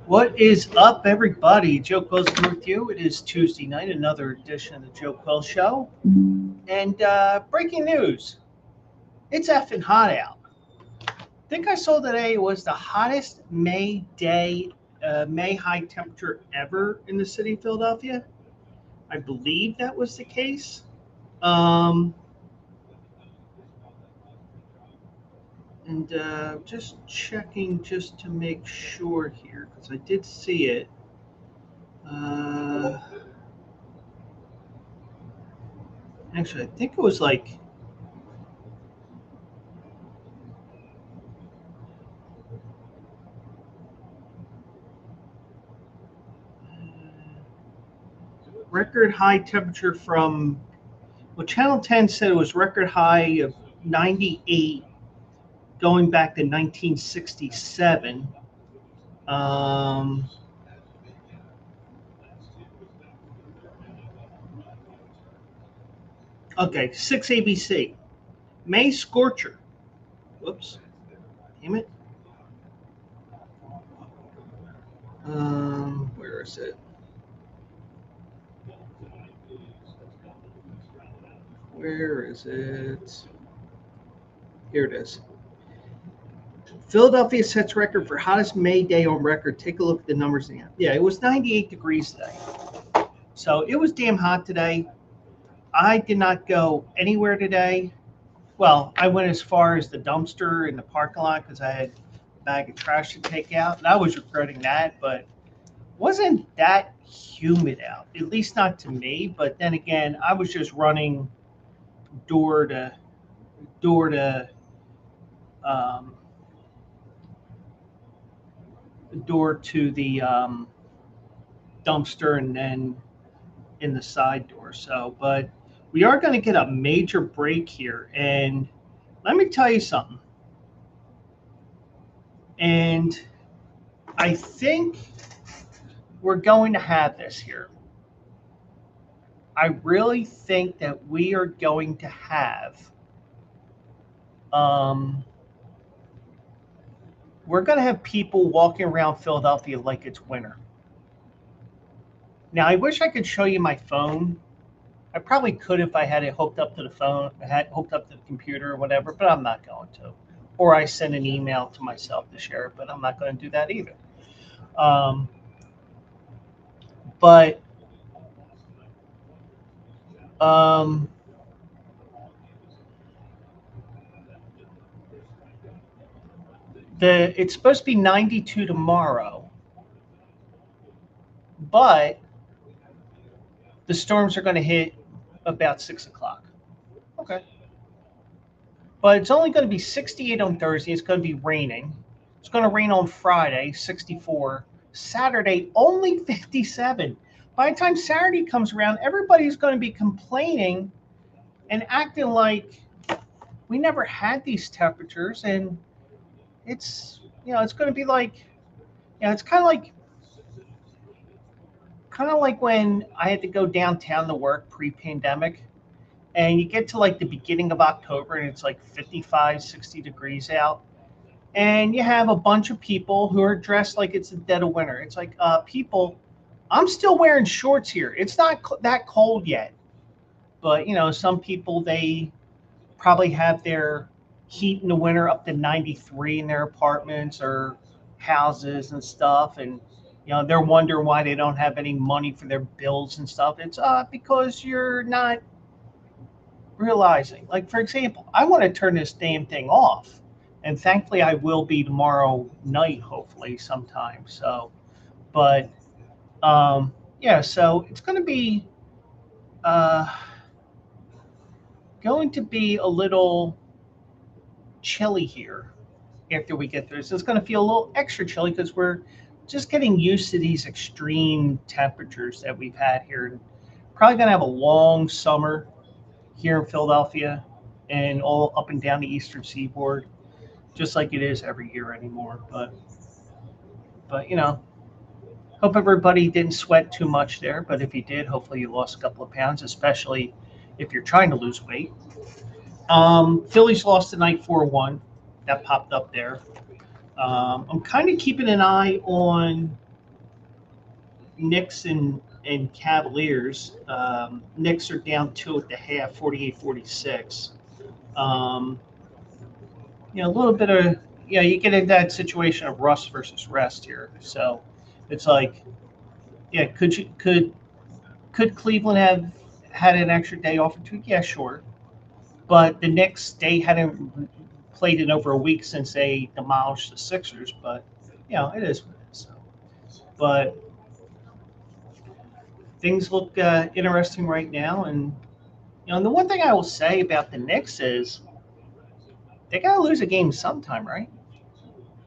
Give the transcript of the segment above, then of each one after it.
What is up, everybody? Joe Quill's here with you. It is Tuesday night, another edition of the Joe Quill Show. And breaking news, it's effing hot out. I think I saw today it was the hottest May high temperature ever in the city of Philadelphia. I believe that was the case. Um, and just checking just to make sure here, because I did see it. Uh, Actually, I think it was like record high temperature from, well, Channel 10 said it was record high of 98 going back to 1967. Um, okay, 6 ABC. May Scorcher. Whoops. Damn it. Where is it? Where is it? Here it is. Philadelphia sets record for hottest May day on record. Take a look at the numbers again. Yeah, it was 98 degrees today. So it was damn hot today. I did not go anywhere today. Well, I went as far as the dumpster in the parking lot because I had a bag of trash to take out, and I was regretting that. But wasn't that humid out? At least not to me. But then again, I was just running door to door to um, door to the dumpster, and then in the side door. So, but we are going to get a major break here, and let me tell you something. And I think we're going to have this here. I really think that we are going to have, um, we're going to have people walking around Philadelphia like it's winter. Now, I wish I could show you my phone. I probably could if I had it hooked up to the phone, had hooked up to the computer or whatever, but I'm not going to. Or I send an email to myself to share it, but I'm not going to do that either. Um, but um, it's supposed to be 92 tomorrow, but the storms are going to hit about 6 o'clock. Okay. But it's only going to be 68 on Thursday. It's going to be raining. It's going to rain on Friday, 64. Saturday, only 57. By the time Saturday comes around, everybody's going to be complaining and acting like we never had these temperatures. And it's, it's going to be like, it's kind of like when I had to go downtown to work pre-pandemic, and you get to like the beginning of October and it's like 55, 60 degrees out, and you have a bunch of people who are dressed like it's the dead of winter. It's like, people, I'm still wearing shorts here. It's not that cold yet, but some people, they probably have their heat in the winter up to 93 in their apartments or houses and stuff, and they're wondering why they don't have any money for their bills and stuff. It's because you're not realizing. Like, for example, I want to turn this damn thing off, and thankfully I will be tomorrow night, hopefully sometime. So, but yeah, so it's uh, going to be a little chilly here after we get through. So it's going to feel a little extra chilly because we're just getting used to these extreme temperatures that we've had here. Probably going to have a long summer here in Philadelphia and all up and down the eastern seaboard, just like it is every year anymore. But hope everybody didn't sweat too much there. But if you did, hopefully you lost a couple of pounds, especially if you're trying to lose weight. Phillies lost tonight 4-1. That popped up there. I'm kind of keeping an eye on Knicks and Cavaliers. Knicks are down two at the half, 48-46. Um, a little bit of, you get into that situation of rust versus rest here. So it's like, yeah, could Cleveland have had an extra day off or two? Yeah, sure. But the Knicks, they hadn't played in over a week since they demolished the Sixers. But it is what it is. But things look interesting right now, and and the one thing I will say about the Knicks is they got to lose a game sometime, right?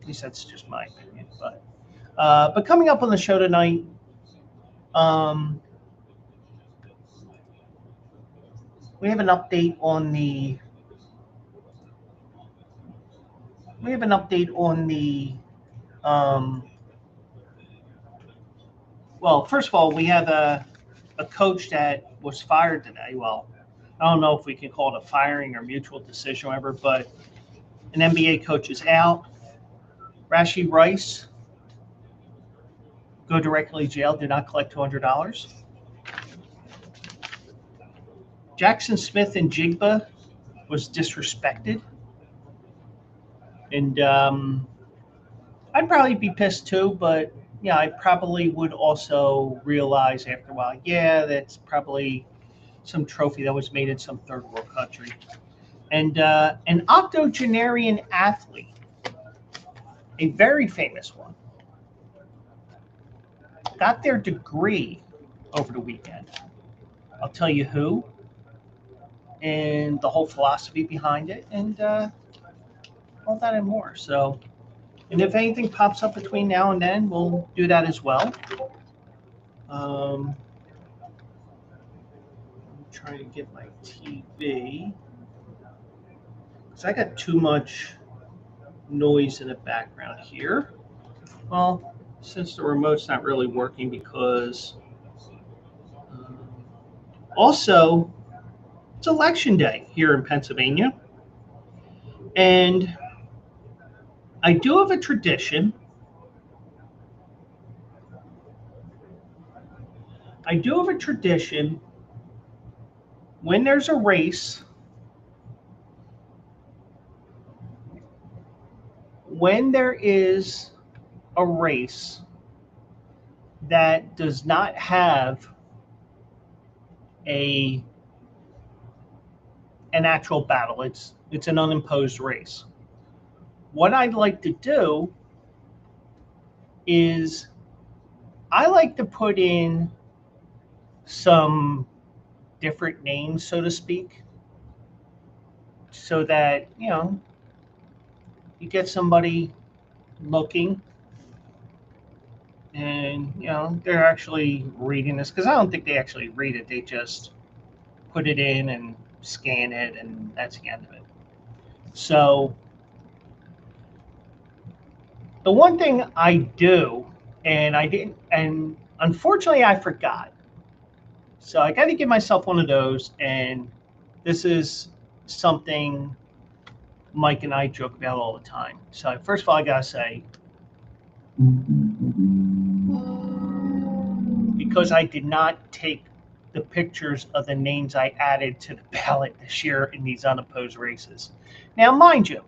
At least that's just my opinion. But coming up on the show tonight, um, we have an update on the we have an update on the um, well, first of all, we have a coach that was fired today. Well, I don't know if we can call it a firing or mutual decision, or whatever, but an NBA coach is out. Rashee Rice, go directly to jail, did not collect $200. Jackson Smith and Jigba was disrespected. And I'd probably be pissed too, but yeah, I probably would also realize after a while, yeah, that's probably some trophy that was made in some third world country. And an octogenarian athlete, a very famous one, got their degree over the weekend. I'll tell you who and the whole philosophy behind it, and all that and more. So, and if anything pops up between now and then, we'll do that as well. I'm trying to get my TV because I got too much noise in the background here. Well, since the remote's not really working because um, also it's election day here in Pennsylvania, and I do have a tradition. I do have a tradition when there's a race, when there is a race that does not have a an actual battle. It's an unimposed race. What I'd like to do is I like to put in some different names, so to speak, so that you get somebody looking and they're actually reading this because I don't think they actually read it. They just put it in and scan it, and that's the end of it. So the one thing I do, and I didn't, and unfortunately I forgot. So I got to give myself one of those, and this is something Mike and I joke about all the time. So first of all, I gotta say, because I did not take the pictures of the names I added to the ballot this year in these unopposed races. Now, mind you,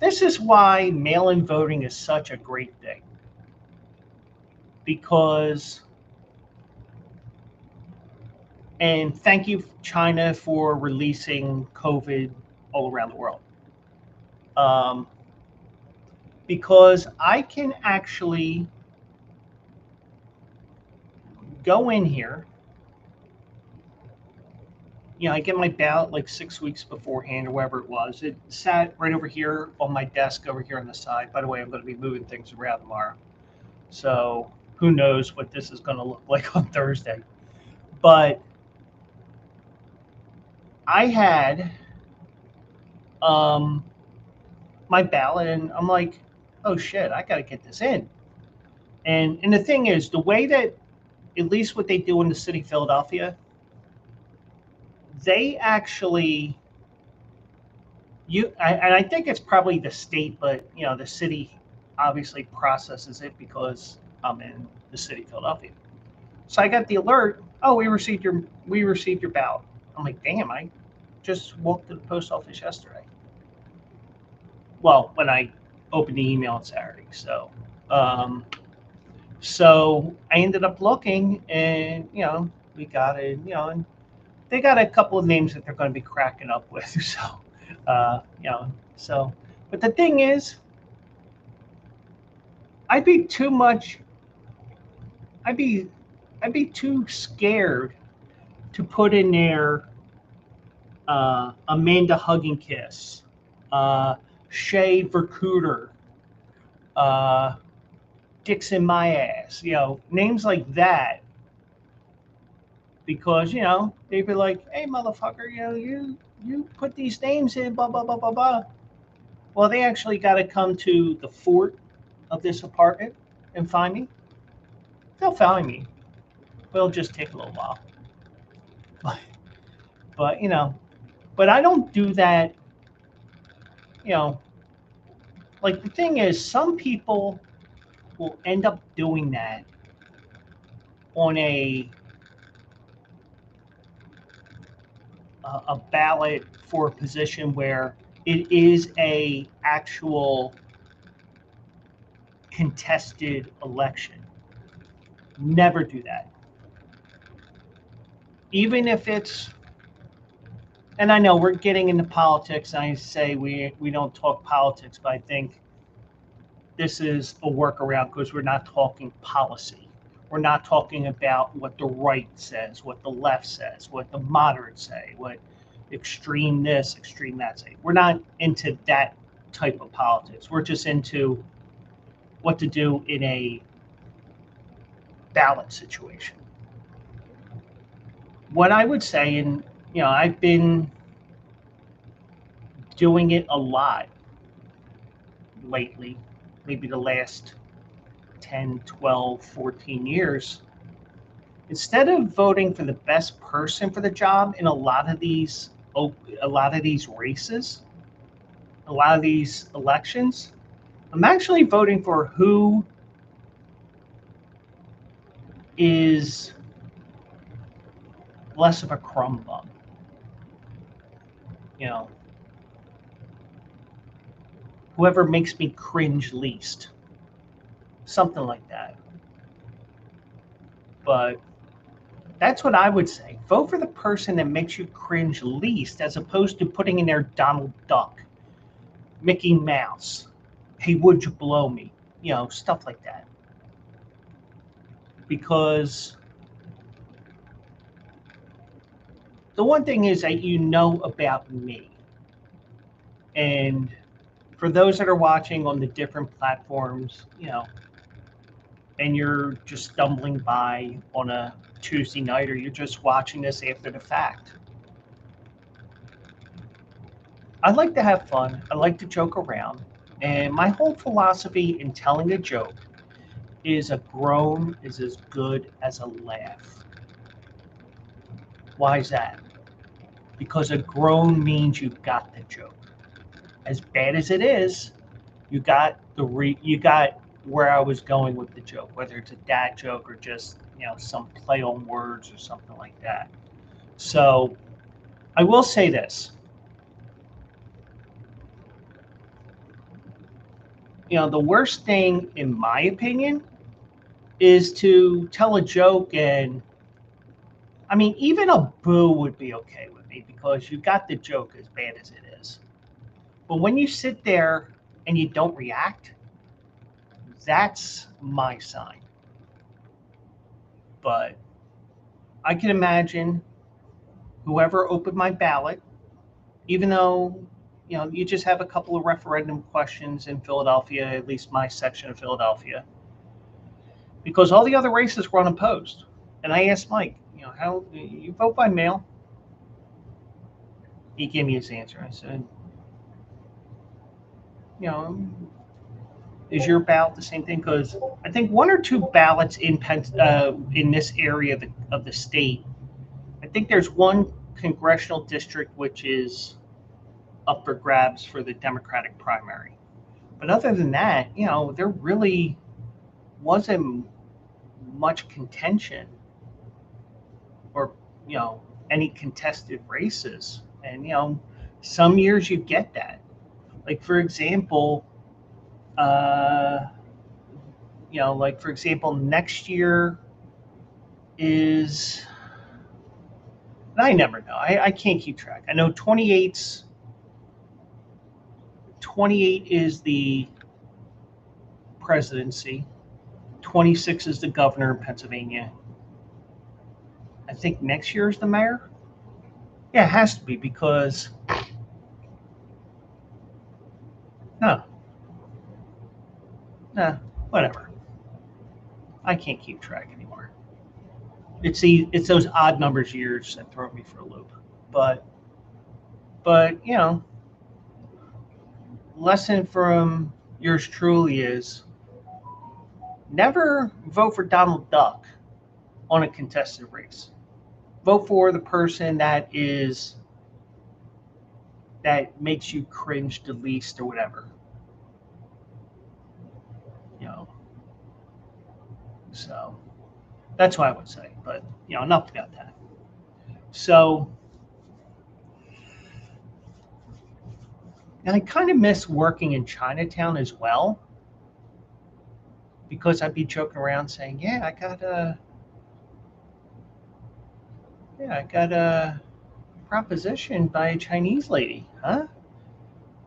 this is why mail-in voting is such a great thing. Because, and thank you, China, for releasing COVID all around the world. Because I can actually go in here. I get my ballot like 6 weeks beforehand or whatever it was. It sat right over here on my desk over here on the side. By the way, I'm going to be moving things around tomorrow. So who knows what this is going to look like on Thursday. But I had my ballot, and I'm like, oh shit, I got to get this in. And the thing is, the way that, at least what they do in the city of Philadelphia, they actually, and I think it's probably the state, but the city obviously processes it because I'm in the city of Philadelphia. So I got the alert. Oh, we received your ballot. I'm like, damn! I just walked to the post office yesterday. Well, when I opened the email on Saturday. Um, so I ended up looking, and we got it. And they got a couple of names that they're going to be cracking up with. So, uh, you know, so. But the thing is, I'd be too much. I'd be, I'd be too scared to put in there Amanda Hugging Kiss, uh, Shay Vercooter, uh, Dixon My Ass, names like that, because they'd be like, "Hey, motherfucker, you put these names in, blah blah blah blah blah." Well, they actually got to come to the fort of this apartment and find me. They'll find me. It'll just take a little while, but but but I don't do that. You know, like the thing is, some people will end up doing that on a ballot for a position where it is a actual contested election. Never do that. Even if it's, and I know we're getting into politics, and I say we don't talk politics, but I think this is a workaround because we're not talking policy. We're not talking about what the right says, what the left says, what the moderates say, what extreme this, extreme that say. We're not into that type of politics. We're just into what to do in a ballot situation. What I would say, and I've been doing it a lot lately, maybe the last 10, 12, 14 years. Instead of voting for the best person for the job in a lot of these races, a lot of these elections, I'm actually voting for who is less of a crumb bum. You know, whoever makes me cringe least. Something like that. But that's what I would say. Vote for the person that makes you cringe least, as opposed to putting in there Donald Duck, Mickey Mouse, hey, would you blow me? Stuff like that. Because the one thing is that about me. And for those that are watching on the different platforms, and you're just stumbling by on a Tuesday night, or you're just watching this after the fact, I like to have fun. I like to joke around. And my whole philosophy in telling a joke is a groan is as good as a laugh. Why is that? Because a groan means you've got the joke. As bad as it is, you got you got where I was going with the joke, whether it's a dad joke or just some play on words or something like that. So I will say this. The worst thing, in my opinion, is to tell a joke, and I mean, even a boo would be okay with me because you got the joke, as bad as it is. But when you sit there and you don't react, that's my sign. But I can imagine whoever opened my ballot, even though you just have a couple of referendum questions in Philadelphia, at least my section of Philadelphia, because all the other races were unopposed. And I asked Mike, how you vote by mail? He gave me his answer. I said, is your ballot the same thing? Because I think one or two ballots in this area of the state. I think there's one congressional district which is up for grabs for the Democratic primary. But other than that, there really wasn't much contention or, you know, any contested races. And, some years you get that. Like, for example, uh, next year is, I never know. I can't keep track. I know 28 is the presidency. 26 is the governor of Pennsylvania. I think next year is the mayor. Yeah, it has to be because no, no, whatever. I can't keep track anymore. It's those odd numbers years that throw me for a loop. But lesson from yours truly is never vote for Donald Duck on a contested race. Vote for the person that makes you cringe the least or whatever. You know. So that's what I would say. But enough about that. So and I kind of miss working in Chinatown as well because I'd be joking around saying, I got a proposition by a Chinese lady, huh?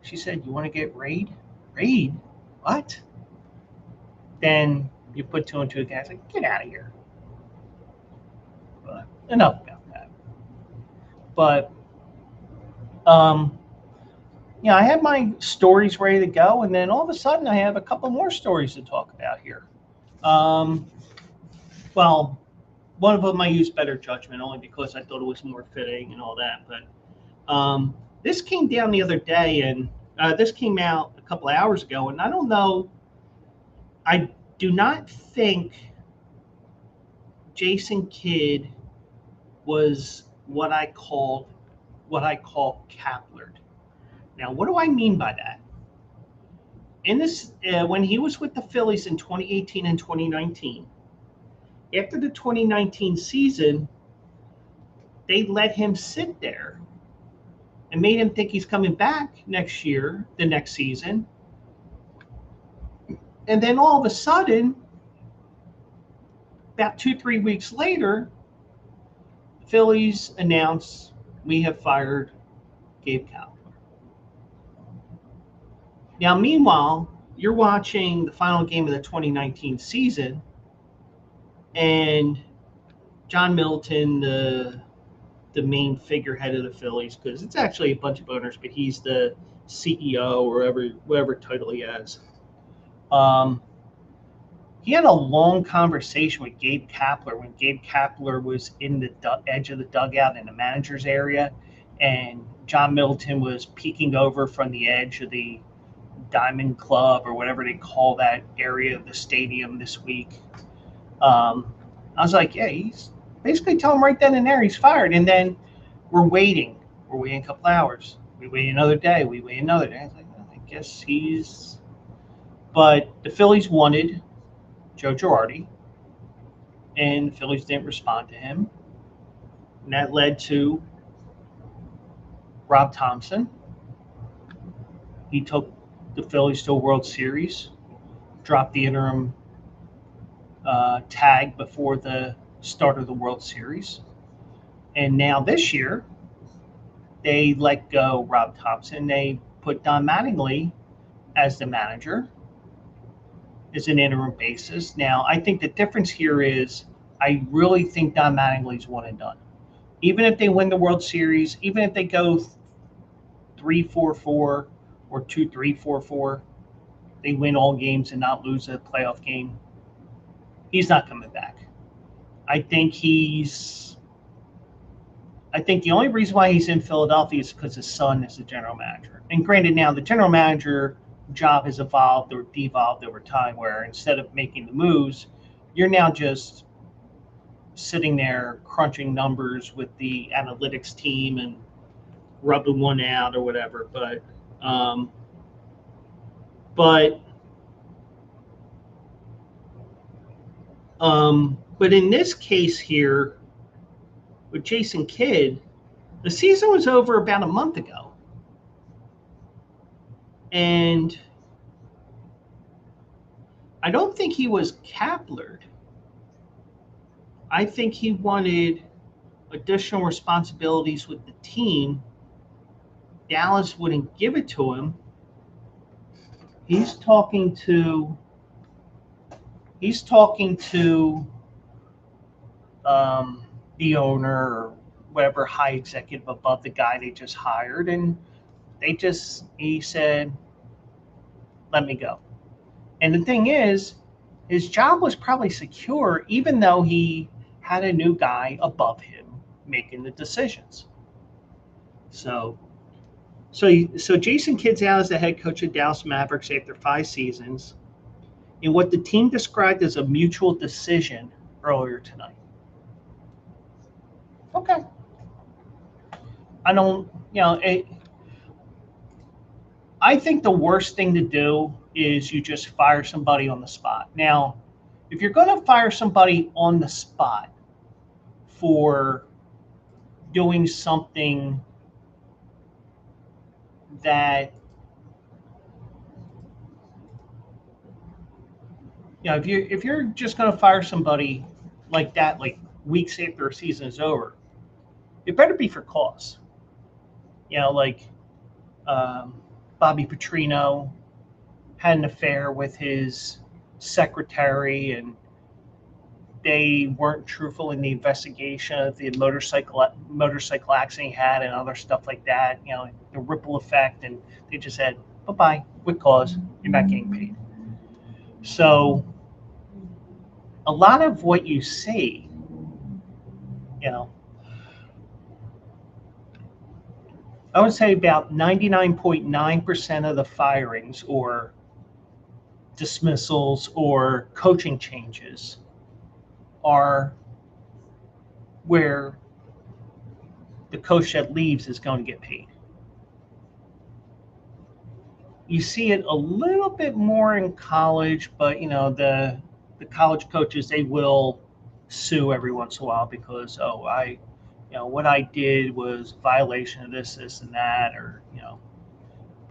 She said, "You want to get raid? Raid? What?" Then you put two and two together. Like, get out of here. But enough about that. But um, I had my stories ready to go, and then all of a sudden, I have a couple more stories to talk about here. Um, well, one of them I used better judgment only because I thought it was more fitting and all that. But this came down the other day, and this came out a couple of hours ago, and I don't know. I do not think Jason Kidd was what I call Kaplered. Now, what do I mean by that? In this, when he was with the Phillies in 2018 and 2019, after the 2019 season, they let him sit there and made him think he's coming back next year, the next season. And then all of a sudden, about 2-3 weeks later, the Phillies announced we have fired Gabe Kapler. Now, meanwhile, you're watching the final game of the 2019 season, and John Middleton, the main figurehead of the Phillies, because it's actually a bunch of owners, but he's the CEO or whatever title he has. He had a long conversation with Gabe Kapler when Gabe Kapler was in the edge of the dugout in the manager's area, and John Middleton was peeking over from the edge of the Diamond Club or whatever they call that area of the stadium this week. I was like, yeah, he's basically telling him right then and there he's fired. And then we're waiting. We're waiting a couple hours. We wait another day. We wait another day. I was like, well, I guess he's. But the Phillies wanted Joe Girardi, and the Phillies didn't respond to him. And that led to Rob Thompson. He took the Phillies to a World Series, dropped the interim tag before the start of the World Series. And now this year, they let go Rob Thompson. They put Don Mattingly as the manager as an interim basis. Now, I think the difference here is I really think Don Mattingly's one and done. Even if they win the World Series, even if they go 3-4-4 or 2-3-4-4, they win all games and not lose a playoff game, he's not coming back. I think the only reason why he's in Philadelphia is because his son is the general manager. And granted, now the general manager job has evolved or devolved over time, where instead of making the moves, you're now just sitting there crunching numbers with the analytics team and rubbing one out or whatever. But But in this case here with Jason Kidd, the season was over about a month ago, and I don't think he was caplered. I think he wanted additional responsibilities with the team. Dallas wouldn't give it to him. He's talking to the owner or whatever high executive above the guy they just hired, and he said, "Let me go." And the thing is, his job was probably secure, even though he had a new guy above him making the decisions. So Jason Kidd's out as the head coach of Dallas Mavericks after 5 seasons in what the team described as a mutual decision earlier tonight. Okay. I don't, I think the worst thing to do is you just fire somebody on the spot. Now, if you're going to fire somebody on the spot for doing something that, if you're just going to fire somebody like that, like weeks after a season is over, it better be for cause. Like Bobby Petrino had an affair with his secretary, and they weren't truthful in the investigation of the motorcycle accident he had and other stuff like that. The ripple effect, and they just said, "Bye-bye, with cause, you're not getting paid." So a lot of what you see, I would say about 99.9% of the firings or dismissals or coaching changes are where the coach that leaves is going to get paid. You see it a little bit more in college, but the college coaches, they will sue every once in a while because what I did was violation of this, and that, or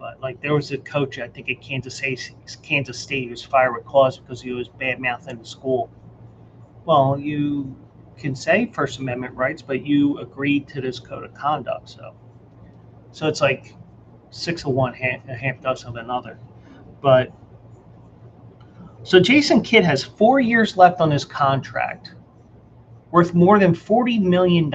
But like there was a coach, I think at Kansas State, who was fired with cause because he was bad mouthing the school. Well, you can say First Amendment rights, but you agreed to this code of conduct. So it's like 6 of one, a half dozen of another. But so Jason Kidd has 4 years left on his contract, worth more than $40 million.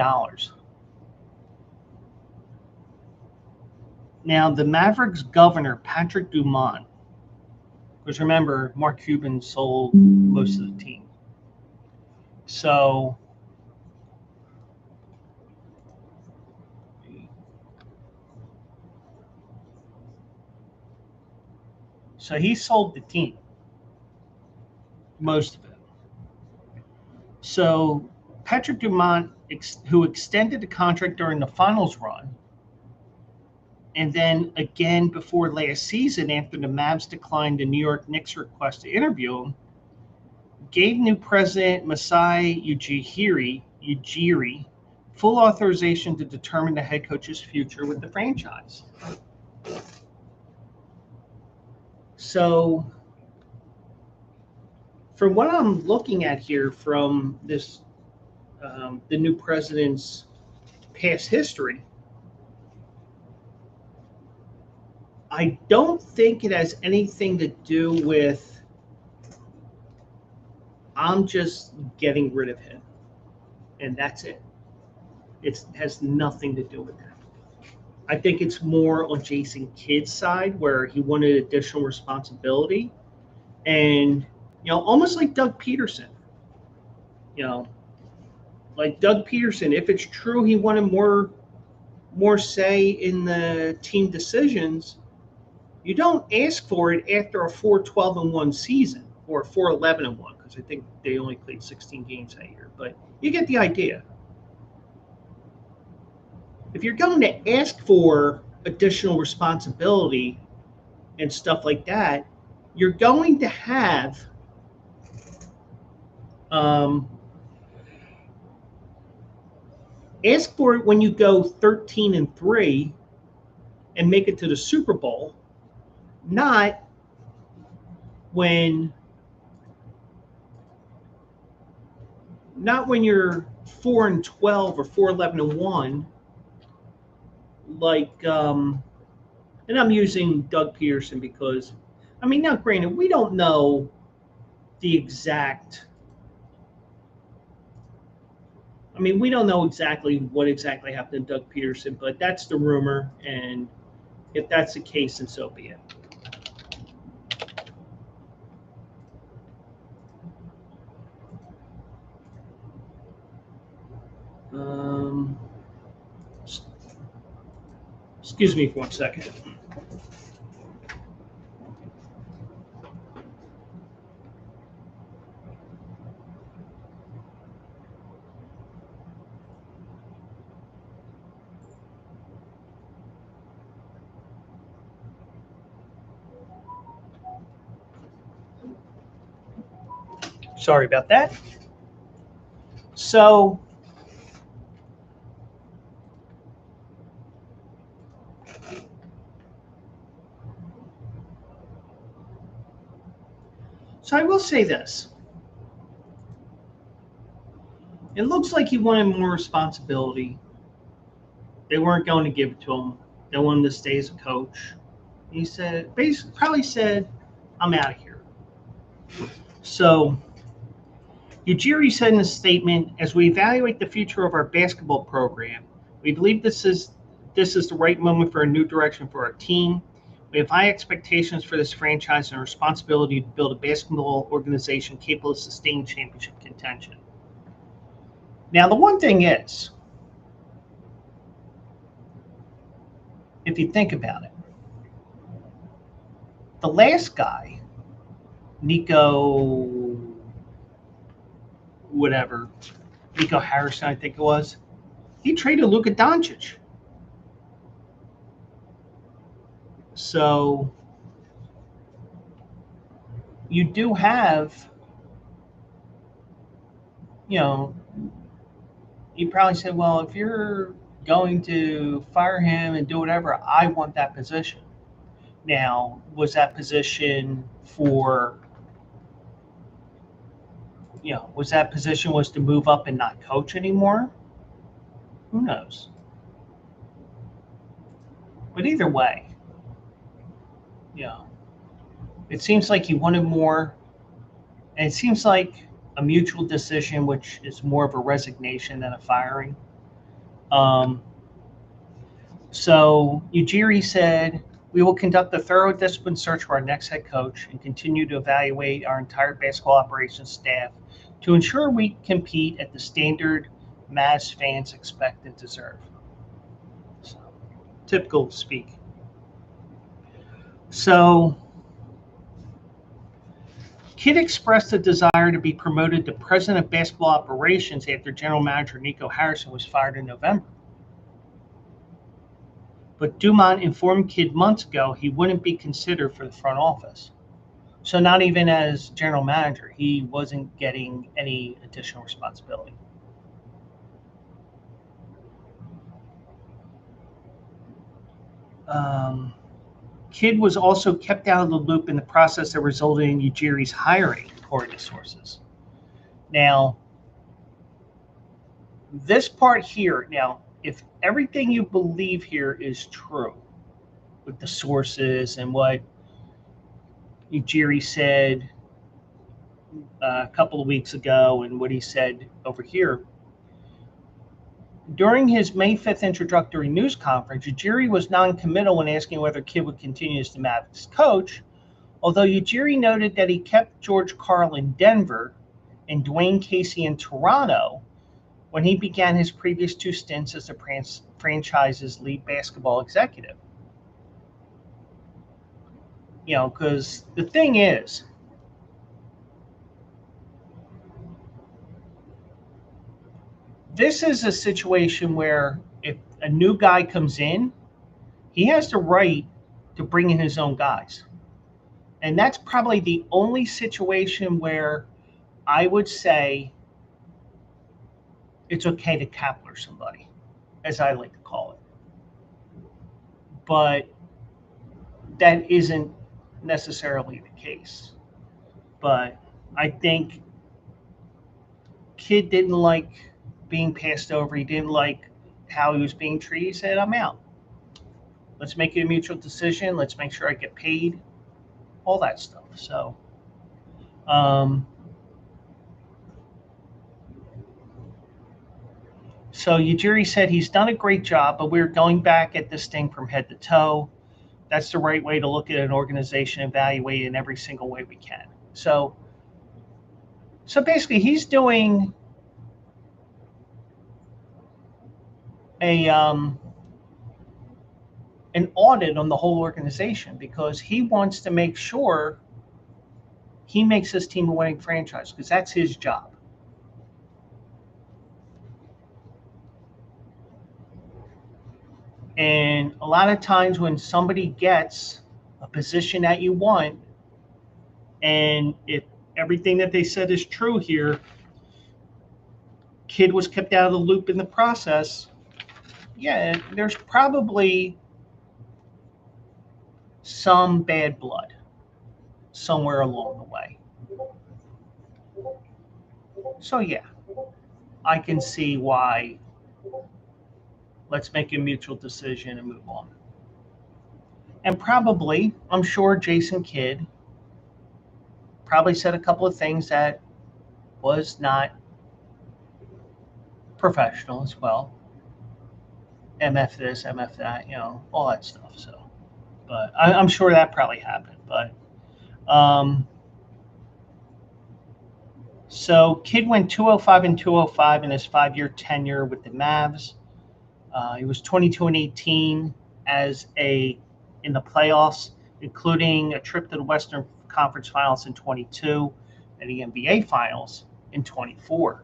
Now, the Mavericks governor, Patrick Dumont, because remember, Mark Cuban sold most of the team. So he sold the team, most of it. So Patrick Dumont, who extended the contract during the finals run, and then again before last season after the Mavs declined the New York Knicks' request to interview him, gave new president Masai Ujiri full authorization to determine the head coach's future with the franchise. So from what I'm looking at here from this, the new president's past history, I don't think it has anything to do with I'm just getting rid of him, and that's it. It has nothing to do with that. I think it's more on Jason Kidd's side where he wanted additional responsibility, and almost like Doug Peterson. Like Doug Peterson, if it's true he wanted more say in the team decisions, you don't ask for it after a 4-12-1 season or 4-11-1, because I think they only played 16 games that year. But you get the idea. If you're going to ask for additional responsibility and stuff like that, you're going to have ask for it when you go 13-3 and make it to the Super Bowl, not when you're 4-12 or 4-11-1, like and I'm using Doug Peterson because, I mean, now granted, we don't know the exact. I mean, we don't know exactly what exactly happened to Doug Peterson, but that's the rumor, and if that's the case, then so be it. Excuse me for 1 second. Sorry about that. So I will say this. It looks like he wanted more responsibility. They weren't going to give it to him. They wanted him to stay as a coach. He said, basically, probably said, I'm out of here. So Ujiri said in a statement, as we evaluate the future of our basketball program, we believe this is the right moment for a new direction for our team. We have high expectations for this franchise and a responsibility to build a basketball organization capable of sustaining championship contention. Now, the one thing is, if you think about it, the last guy, Nico Harrison, I think it was, he traded Luka Doncic. So you do have, you probably say, well, if you're going to fire him and do whatever, I want that position. Now, was that position was to move up and not coach anymore? Who knows? But either way, it seems like he wanted more, and it seems like a mutual decision, which is more of a resignation than a firing. So Ujiri said, we will conduct a thorough discipline search for our next head coach and continue to evaluate our entire basketball operations staff to ensure we compete at the standard Mavs fans expect and deserve. So, typical speak. So, Kidd expressed a desire to be promoted to president of basketball operations after general manager Nico Harrison was fired in November. But Dumont informed Kidd months ago he wouldn't be considered for the front office. So not even as general manager, he wasn't getting any additional responsibility. Kidd was also kept out of the loop in the process that resulted in Ujiri's hiring, according to sources. Now, this part here, if everything you believe here is true with the sources and what Ujiri said a couple of weeks ago and what he said over here, during his May 5th introductory news conference, Ujiri was non-committal when asking whether Kidd would continue as the Mavs coach, although Ujiri noted that he kept George Karl in Denver and Dwayne Casey in Toronto when he began his previous 2 stints as the franchise's lead basketball executive. Because the thing is, this is a situation where if a new guy comes in, he has the right to bring in his own guys. And that's probably the only situation where I would say it's okay to Kapler somebody, as I like to call it. But that isn't necessarily the case. But I think kid didn't like being passed over. He didn't like how he was being treated. He said, I'm out. Let's make it a mutual decision. Let's make sure I get paid. All that stuff. Um, so Ujiri said he's done a great job, but we're going back at this thing from head to toe. That's the right way to look at an organization, evaluate it in every single way we can. So basically, he's doing a an audit on the whole organization because he wants to make sure he makes his team a winning franchise because that's his job. And a lot of times when somebody gets a position that you want, and if everything that they said is true here, kid was kept out of the loop in the process, yeah, there's probably some bad blood somewhere along the way. So yeah, I can see why let's make a mutual decision and move on. And probably, I'm sure Jason Kidd probably said a couple of things that was not professional as well. MF this, MF that, all that stuff. But I'm sure that probably happened. But so Kidd went 205 and 205 in his 5-year tenure with the Mavs. He was 22 and 18 in the playoffs, including a trip to the Western Conference Finals in 22 and the NBA Finals in 24.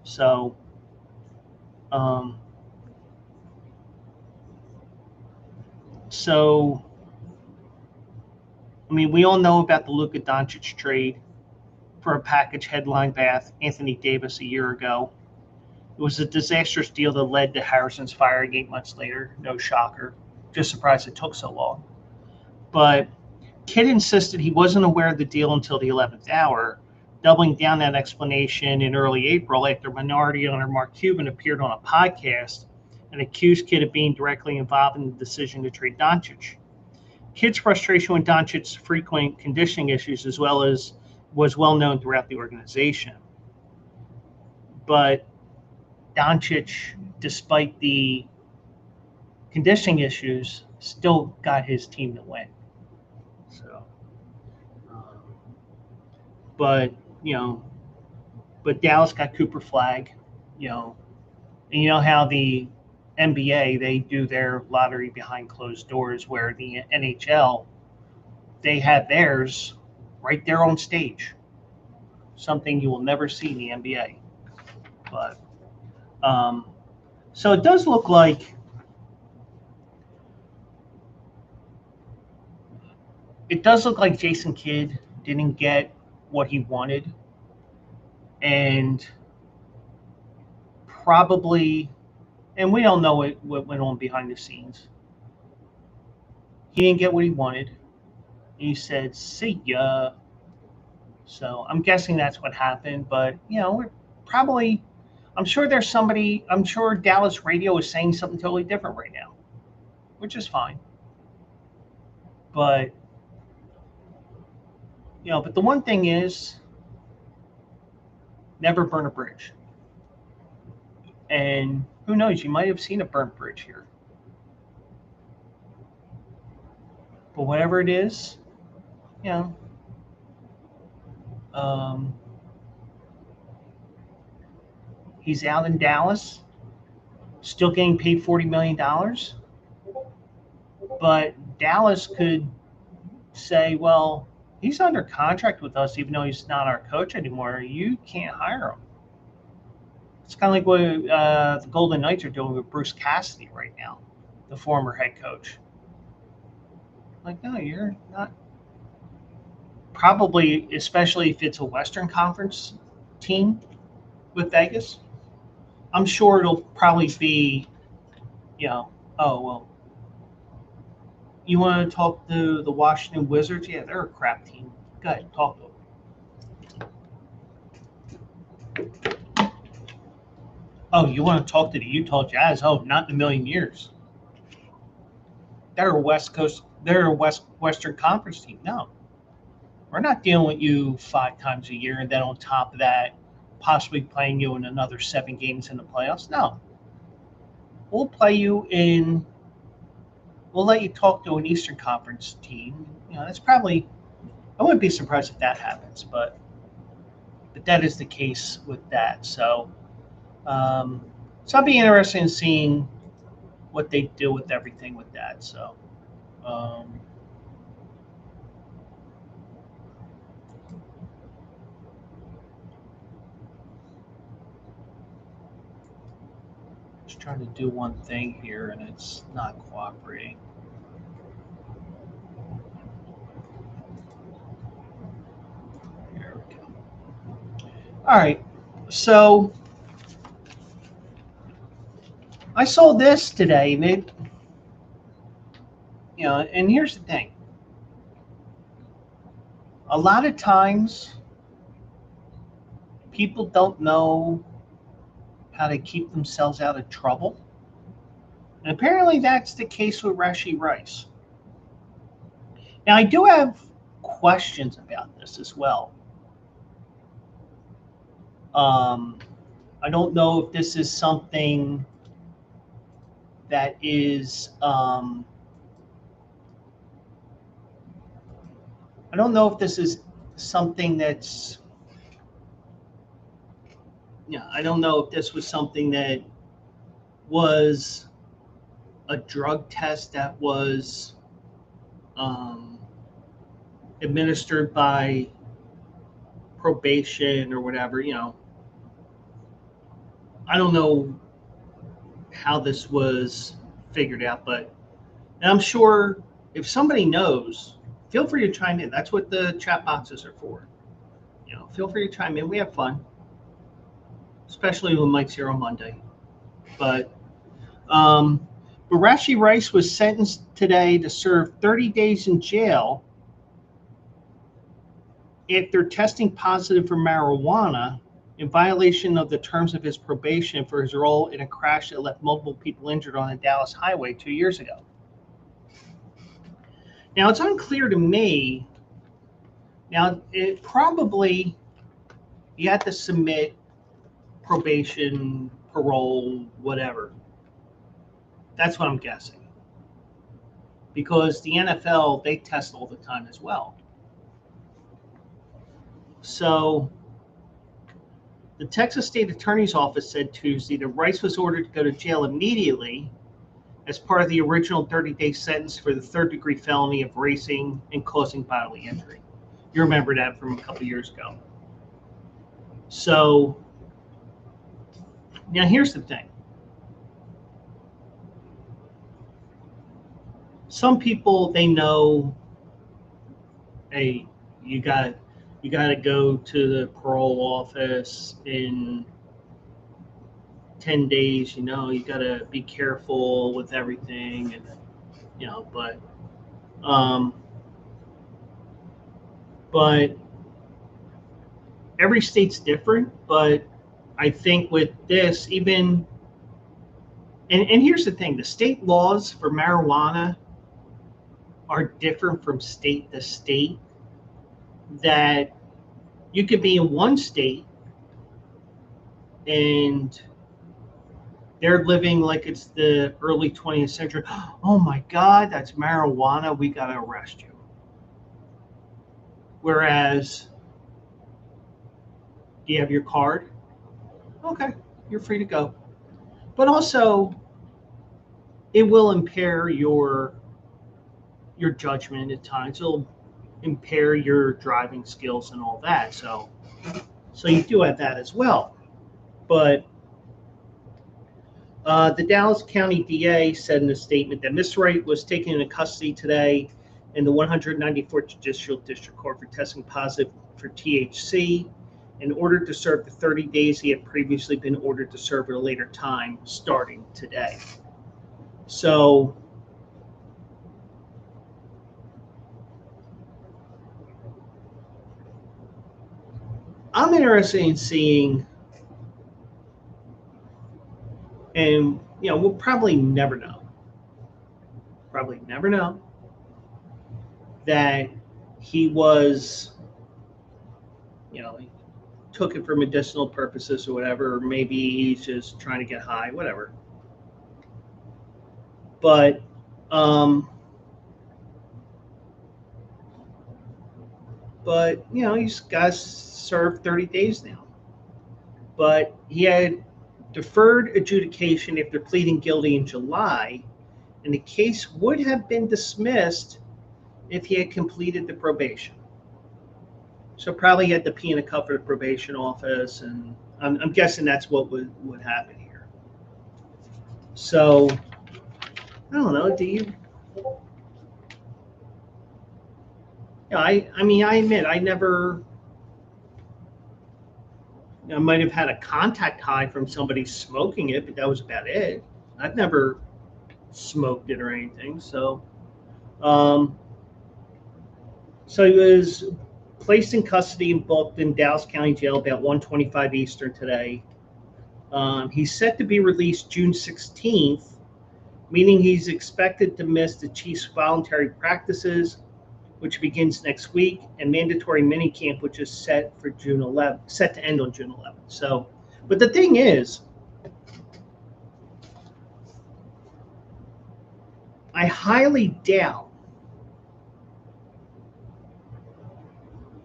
So, I mean, we all know about the Luka Doncic trade for a package headlined by Anthony Davis a year ago. It was a disastrous deal that led to Harrison's firing 8 months later. No shocker. Just surprised it took so long. But Kidd insisted he wasn't aware of the deal until the 11th hour, doubling down that explanation in early April after minority owner Mark Cuban appeared on a podcast and accused Kidd of being directly involved in the decision to trade Doncic. Kidd's frustration with Doncic's frequent conditioning issues was well known throughout the organization. But Doncic, despite the conditioning issues, still got his team to win. So, but Dallas got Cooper Flag, and you know how the NBA, they do their lottery behind closed doors, where the NHL, they have theirs right there on stage. Something you will never see in the NBA. But so it does look like Jason Kidd didn't get what he wanted, and probably, and we don't know what went on behind the scenes. He didn't get what he wanted. And he said, "See ya." So I'm guessing that's what happened. But we're probably, I'm sure there's somebody. I'm sure Dallas radio is saying something totally different right now, which is fine. But but the one thing is, never burn a bridge. And who knows, you might have seen a burnt bridge here. But whatever it is, he's out in Dallas, still getting paid $40 million. But Dallas could say, well, he's under contract with us, even though he's not our coach anymore. You can't hire him. It's kind of like what the Golden Knights are doing with Bruce Cassidy right now, the former head coach. Like, no, you're not. probably, especially if it's a Western Conference team with Vegas, I'm sure it'll probably be, you know, oh, well, you want to talk to the Washington Wizards? Yeah, they're a crap team. Go ahead, talk to them. Oh, you want to talk to the Utah Jazz? Oh, not in a million years. They're a West Coast. They're a Western Conference team. No, we're not dealing with you 5 times a year, and then on top of that, possibly playing you in another 7 games in the playoffs. No, we'll play you in. We'll let you talk to an Eastern Conference team. You know, that's probably. I wouldn't be surprised if that happens, but that is the case with that. Um, so I'll be interested in seeing what they do with everything with that. So, um, just trying to do one thing here and it's not cooperating. There we go. All right. So I saw this today, and and here's the thing. A lot of times, people don't know how to keep themselves out of trouble. And apparently that's the case with Rashee Rice. Now, I do have questions about this as well. Um, I don't know if this is something that is, I don't know if this is something that's, I don't know if this was something that was a drug test that was um, administered by probation or whatever. I don't know how this was figured out, but and I'm sure if somebody knows, feel free to chime in. That's what the chat boxes are for. Feel free to chime in. We have fun, especially when Mike's here on Monday. But um, Rashee Rice was sentenced today to serve 30 days in jail after testing positive for marijuana in violation of the terms of his probation for his role in a crash that left multiple people injured on a Dallas highway 2 years ago. Now, it's unclear to me. Now, it probably, you have to submit probation, parole, whatever. That's what I'm guessing. Because the NFL, they test all the time as well. So, the Texas State Attorney's Office said Tuesday that Rice was ordered to go to jail immediately as part of the original 30-day sentence for the third-degree felony of racing and causing bodily injury. You remember that from a couple years ago. So, now here's the thing. Some people, they know, hey, you got to go to the parole office in 10 days. You got to be careful with everything, and but every state's different. But I think with this, even and here's the thing: the state laws for marijuana are different from state to state. That you could be in one state and they're living like it's the early 20th century. Oh my God, that's marijuana. We got to arrest you. Whereas, do you have your card? Okay, you're free to go. But also, it will impair your judgment at times. It'll impair your driving skills and all that. So you do have that as well. But the Dallas County DA said in a statement that Ms. Wright was taken into custody today in the 194th Judicial District Court for testing positive for THC. In order to serve the 30 days, he had previously been ordered to serve at a later time, starting today. So, I'm interested in seeing, and we'll probably never know. That he was, he took it for medicinal purposes or whatever, or maybe he's just trying to get high, whatever. But he's got to serve 30 days now. But he had deferred adjudication after pleading guilty in July, and the case would have been dismissed if he had completed the probation. So probably he had to pee in a cup for the probation office, and I'm guessing that's what would happen here. So I don't know. Do you? I admit I never. I might have had a contact high from somebody smoking it, but that was about it. I've never smoked it or anything. So, so he was placed in custody and booked in Dallas County Jail about 1:25 Eastern today. He's set to be released June 16th, meaning he's expected to miss the Chiefs' voluntary practices, which begins next week, and mandatory minicamp, which is set to end on June 11th. So, but the thing is, I highly doubt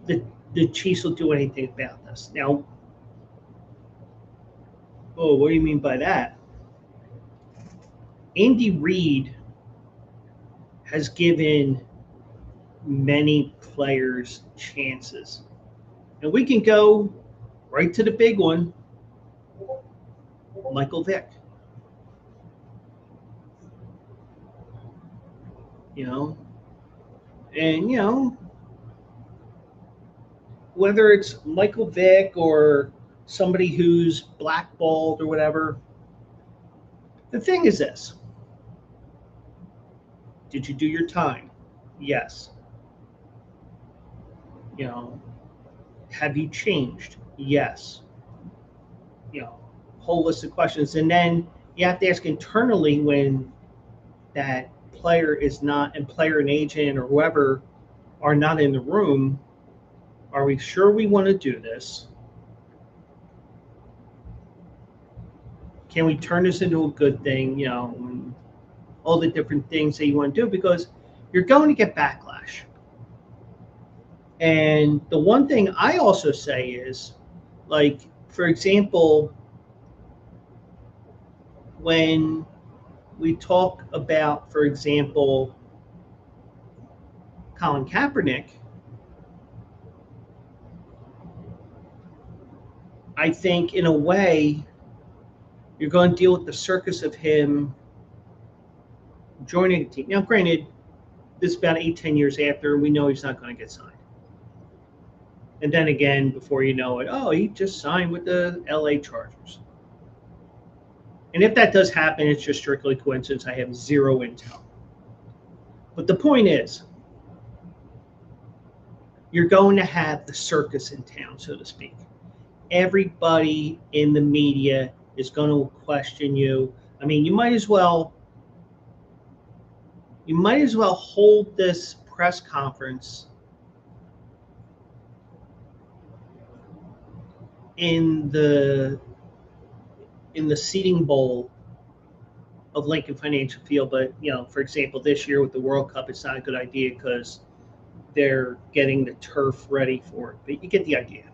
that the Chiefs will do anything about this. Now, what do you mean by that? Andy Reid has given many players chances. And we can go right to the big one, Michael Vick. And whether it's Michael Vick or somebody who's blackballed or whatever, the thing is this. Did you do your time? Yes. Have you changed? Yes. Whole list of questions. And then you have to ask internally when that player is not, and player and agent or whoever are not in the room, are we sure we want to do this? Can we turn this into a good thing? All the different things that you want to do, because you're going to get backlash. And the one thing I also say is, like, for example, when we talk about, for example, Colin Kaepernick, I think in a way you're going to deal with the circus of him joining a team. Now, granted, this is about 8-10 years after, we know he's not going to get signed. And then again, before you know it, he just signed with the LA Chargers. And if that does happen, it's just strictly coincidence. I have zero intel. But the point is, you're going to have the circus in town, so to speak. Everybody in the media is going to question you. I mean, you might as well hold this press conference in the seating bowl of Lincoln Financial Field. But for example, this year with the World Cup, it's not a good idea because they're getting the turf ready for it. But you get the idea.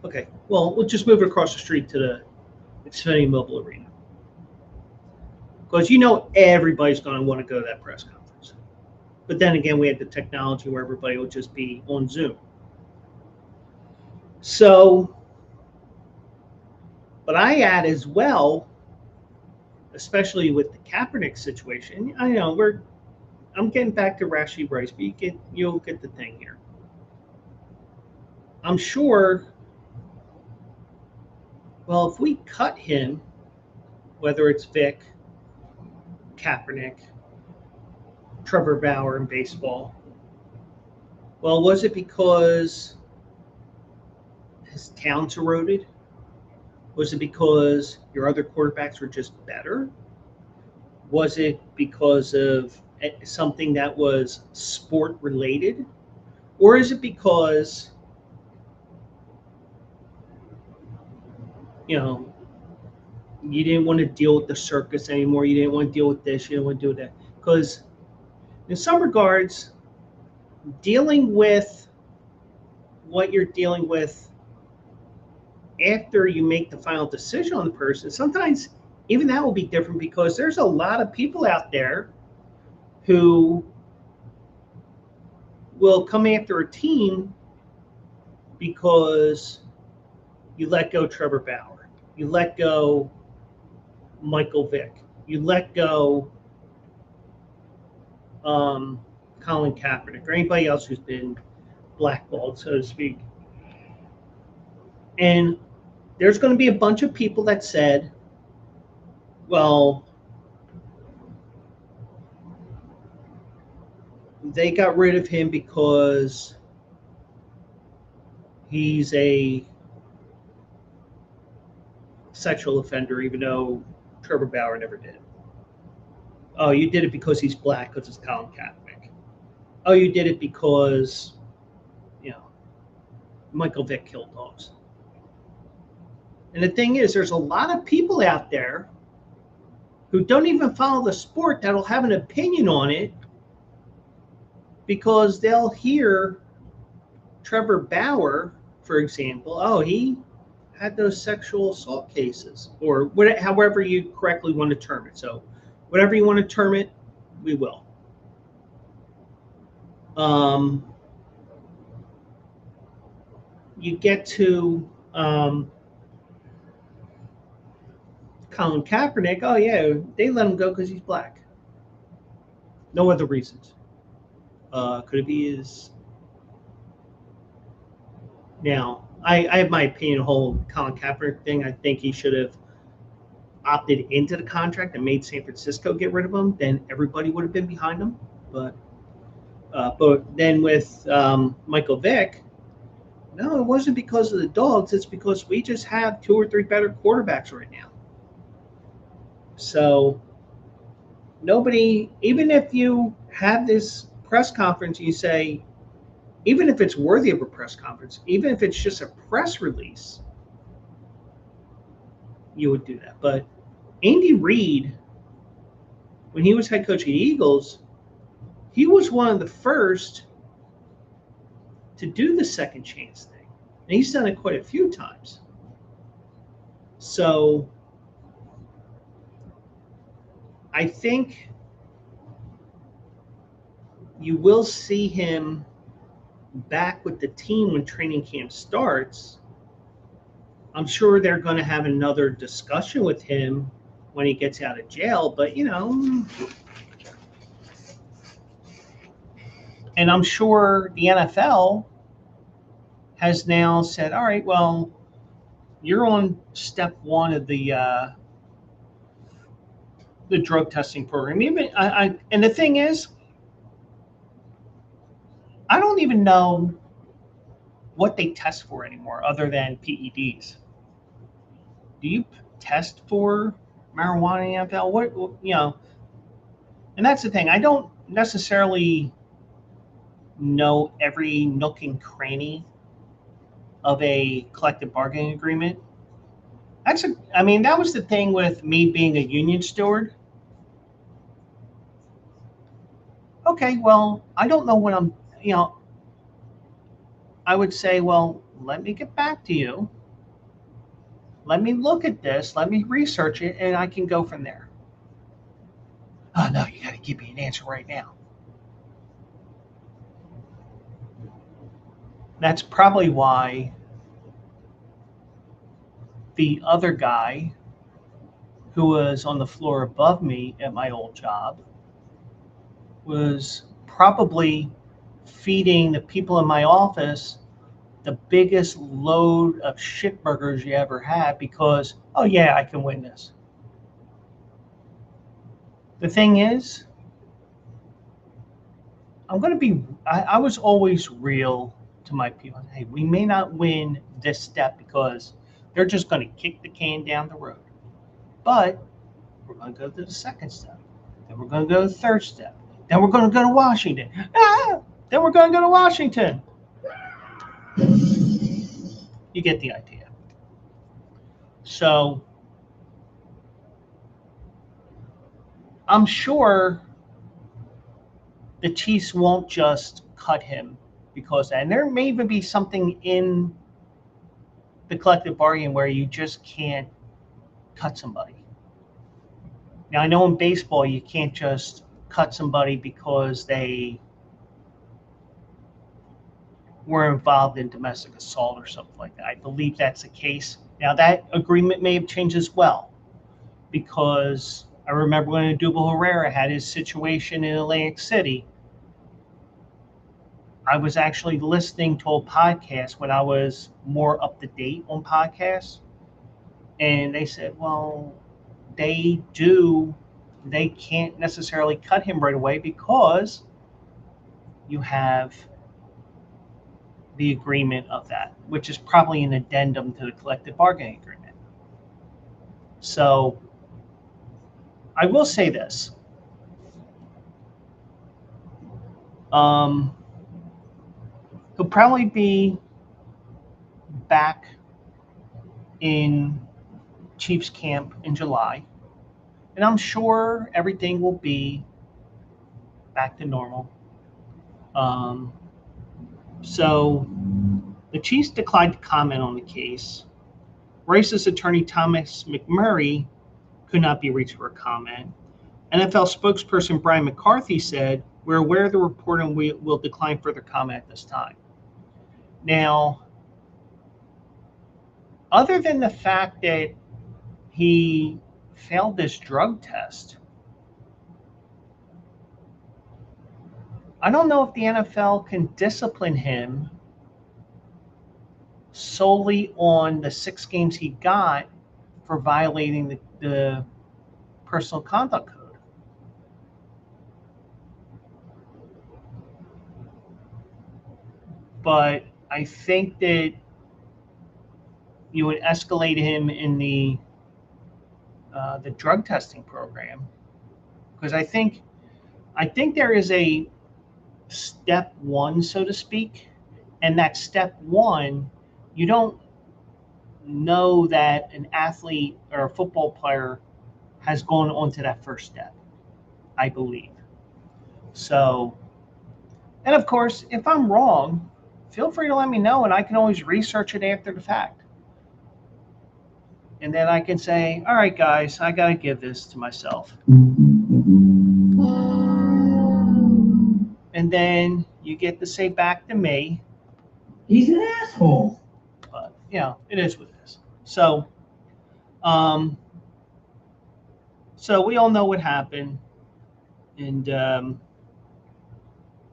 Okay, well, we'll just move across the street to the Xfinity Mobile Arena, because everybody's going to want to go to that press conference. But then again, we have the technology where everybody will just be on Zoom. So, but I add as well, especially with the Kaepernick situation, I know we're I'm getting back to Rashee Rice, but you'll get the thing here. I'm sure. Well, if we cut him, whether it's Vic, Kaepernick, Trevor Bauer in baseball, well, was it because his talent's eroded? Was it because your other quarterbacks were just better? Was it because of something that was sport related? Or is it because, you know, you didn't want to deal with the circus anymore? You didn't want to deal with this. You didn't want to deal with that. Because in some regards, dealing with what you're dealing with after you make the final decision on the person, sometimes even that will be different because there's a lot of people out there who will come after a team because you let go Trevor Bauer, you let go Michael Vick, you let go Colin Kaepernick, or anybody else who's been blackballed, so to speak. And there's going to be a bunch of people that said, well, they got rid of him because he's a sexual offender, even though Trevor Bauer never did. Oh, you did it because he's black because it's Colin Kaepernick. Oh, you did it because, you know, Michael Vick killed dogs. And the thing is, there's a lot of people out there who don't even follow the sport that'll have an opinion on it because they'll hear Trevor Bauer, for example, oh, he had those sexual assault cases, or whatever, however you correctly want to term it. So whatever you want to term it, we will. You get to Colin Kaepernick, oh yeah, they let him go because he's black. No other reasons. Could it be his? Now, I have my opinion on the whole Colin Kaepernick thing. I think he should have opted into the contract and made San Francisco get rid of him. Then everybody would have been behind him. But then with Michael Vick, no, it wasn't because of the dogs. It's because we just have 2 or 3 better quarterbacks right now. So nobody, even if you have this press conference, you say, even if it's worthy of a press conference, even if it's just a press release, you would do that. But Andy Reid, when he was head coach of the Eagles, he was one of the first to do the second chance thing. And he's done it quite a few times. So I think you will see him back with the team when training camp starts. I'm sure they're going to have another discussion with him when he gets out of jail, but and I'm sure the NFL has now said, all right, well, you're on step 1 of the drug testing program. Even and the thing is, I don't even know what they test for anymore other than PEDs. Do you test for marijuana in the NFL? What, and that's the thing. I don't necessarily know every nook and cranny of a collective bargaining agreement. That was the thing with me being a union steward. Okay, well, I don't know when I would say, well, let me get back to you. Let me look at this. Let me research it, and I can go from there. Oh, no, you got to give me an answer right now. That's probably why the other guy who was on the floor above me at my old job was probably feeding the people in my office the biggest load of shit burgers you ever had because, oh yeah, I can win this. The thing is, I was always real to my people. Hey, we may not win this step because they're just going to kick the can down the road. But we're going to go to the second step. Then we're going to go to the third step. Then we're going to go to Washington. Then we're going to go to Washington. You get the idea. So I'm sure the Chiefs won't just cut him because, and there may even be something in the collective bargain where you just can't cut somebody. Now, I know in baseball you can't just cut somebody because they were involved in domestic assault or something like that. I believe that's the case. Now, that agreement may have changed as well because I remember when Odubel Herrera had his situation in Atlantic City. I was actually listening to a podcast when I was more up to date on podcasts, and they said, well, they can't necessarily cut him right away because you have the agreement of that, which is probably an addendum to the collective bargaining agreement. So I will say this. He'll probably be back in Chiefs camp in July, and I'm sure everything will be back to normal. So the Chiefs declined to comment on the case. Rice's attorney Thomas McMurray could not be reached for a comment. NFL spokesperson Brian McCarthy said, "We're aware of the report and we will decline further comment at this time." Now, other than the fact that he failed this drug test, I don't know if the NFL can discipline him solely on the 6 games he got for violating the personal conduct code. But I think that you would escalate him in the drug testing program, because I think there is a step 1, so to speak, and that step 1, you don't know that an athlete or a football player has gone on to that first step, I believe. So, and of course, if I'm wrong, feel free to let me know, and I can always research it after the fact. And then I can say, all right, guys, I got to give this to myself. And then you get to say back to me, he's an asshole. But, it is what it is. So, so we all know what happened. And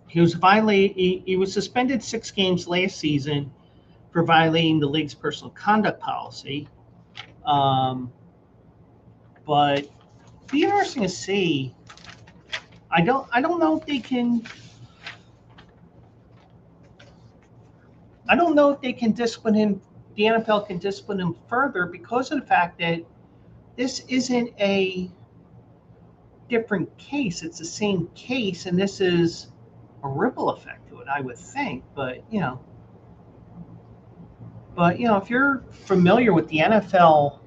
he was suspended 6 games last season for violating the league's personal conduct policy. But it'd be interesting to see. I don't know if they can. I don't know if they can discipline him. The NFL can discipline him further because of the fact that this isn't a different case. It's the same case, and this is a ripple effect to it, I would think. But if you're familiar with the NFL,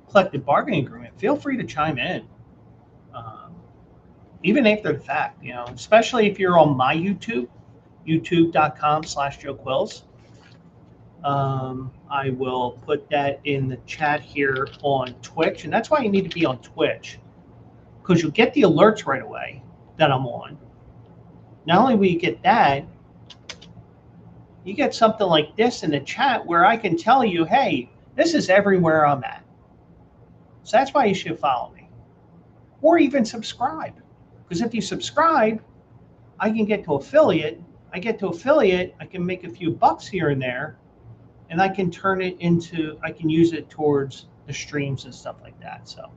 collective bargaining agreement, feel free to chime in, even after the fact. Especially if you're on my YouTube, youtube.com/Joe Quills. I will put that in the chat here on Twitch, and that's why you need to be on Twitch, because you'll get the alerts right away that I'm on. Not only will you get that, you get something like this in the chat where I can tell you, hey, This is everywhere I'm at. So that's why you should follow me. Or even subscribe. Because if you subscribe, I can get to affiliate. I get to affiliate, I can make a few bucks here and there, and I can turn it into, I can use it towards the streams and stuff like that. So,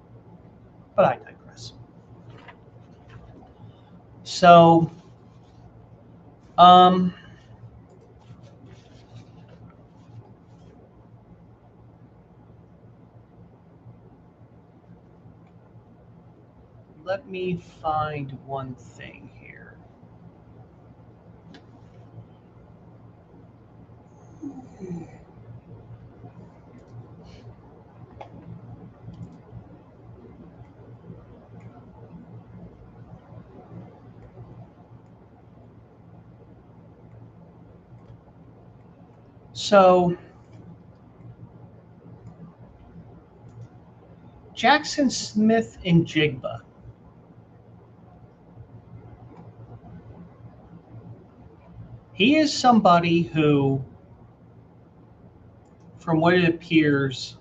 but I digress. So, um, let me find one thing here. So, Jackson Smith and Jigba. He is somebody who, from what it appears,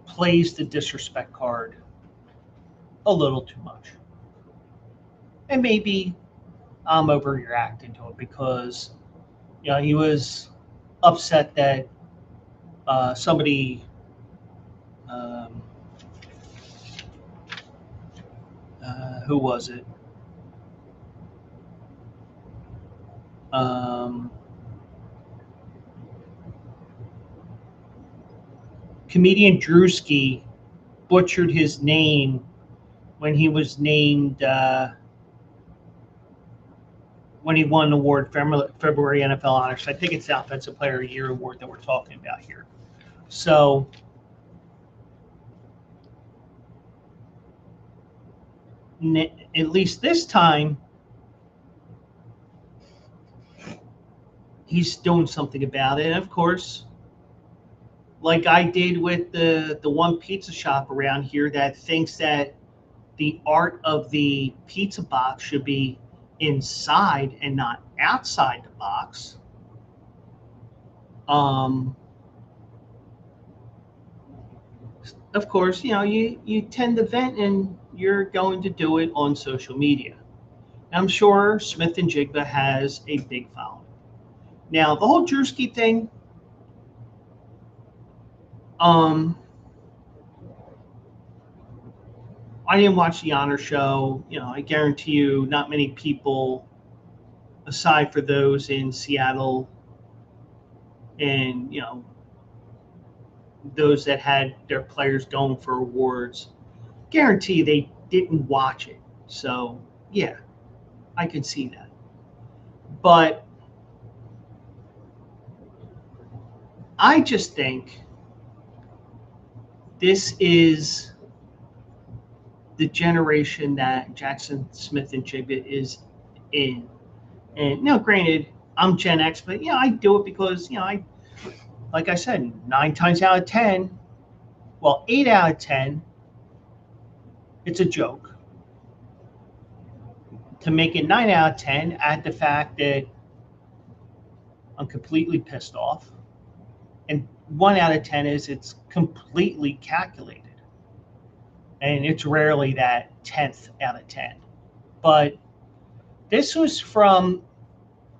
plays the disrespect card a little too much. And maybe I'm overreacting to it because, he was upset that somebody, um, who was it? Um, Comedian Drewski butchered his name when he was named, when he won an award, February NFL Honors. I think it's the Offensive Player of the Year award that we're talking about here. So, at least this time, he's doing something about it. And of course, like I did with the one pizza shop around here that thinks that the art of the pizza box should be inside and not outside the box. Um, of course, you tend to vent and you're going to do it on social media. I'm sure Smith and Jigba has a big following. Now, the whole Drewski thing, um, I didn't watch the honor show. I guarantee you, not many people, aside for those in Seattle and those that had their players going for awards, guarantee they didn't watch it. So yeah, I can see that. But I just think this is the generation that Jackson Smith and Jigba is in. And granted, I'm Gen X, but I do it because I, like I said, 9 times out of 10, well, 8 out of 10, it's a joke. To make it 9 out of 10, add the fact that I'm completely pissed off, and 1 out of 10 is it's completely calculated, and it's rarely that 10th out of 10. But this was from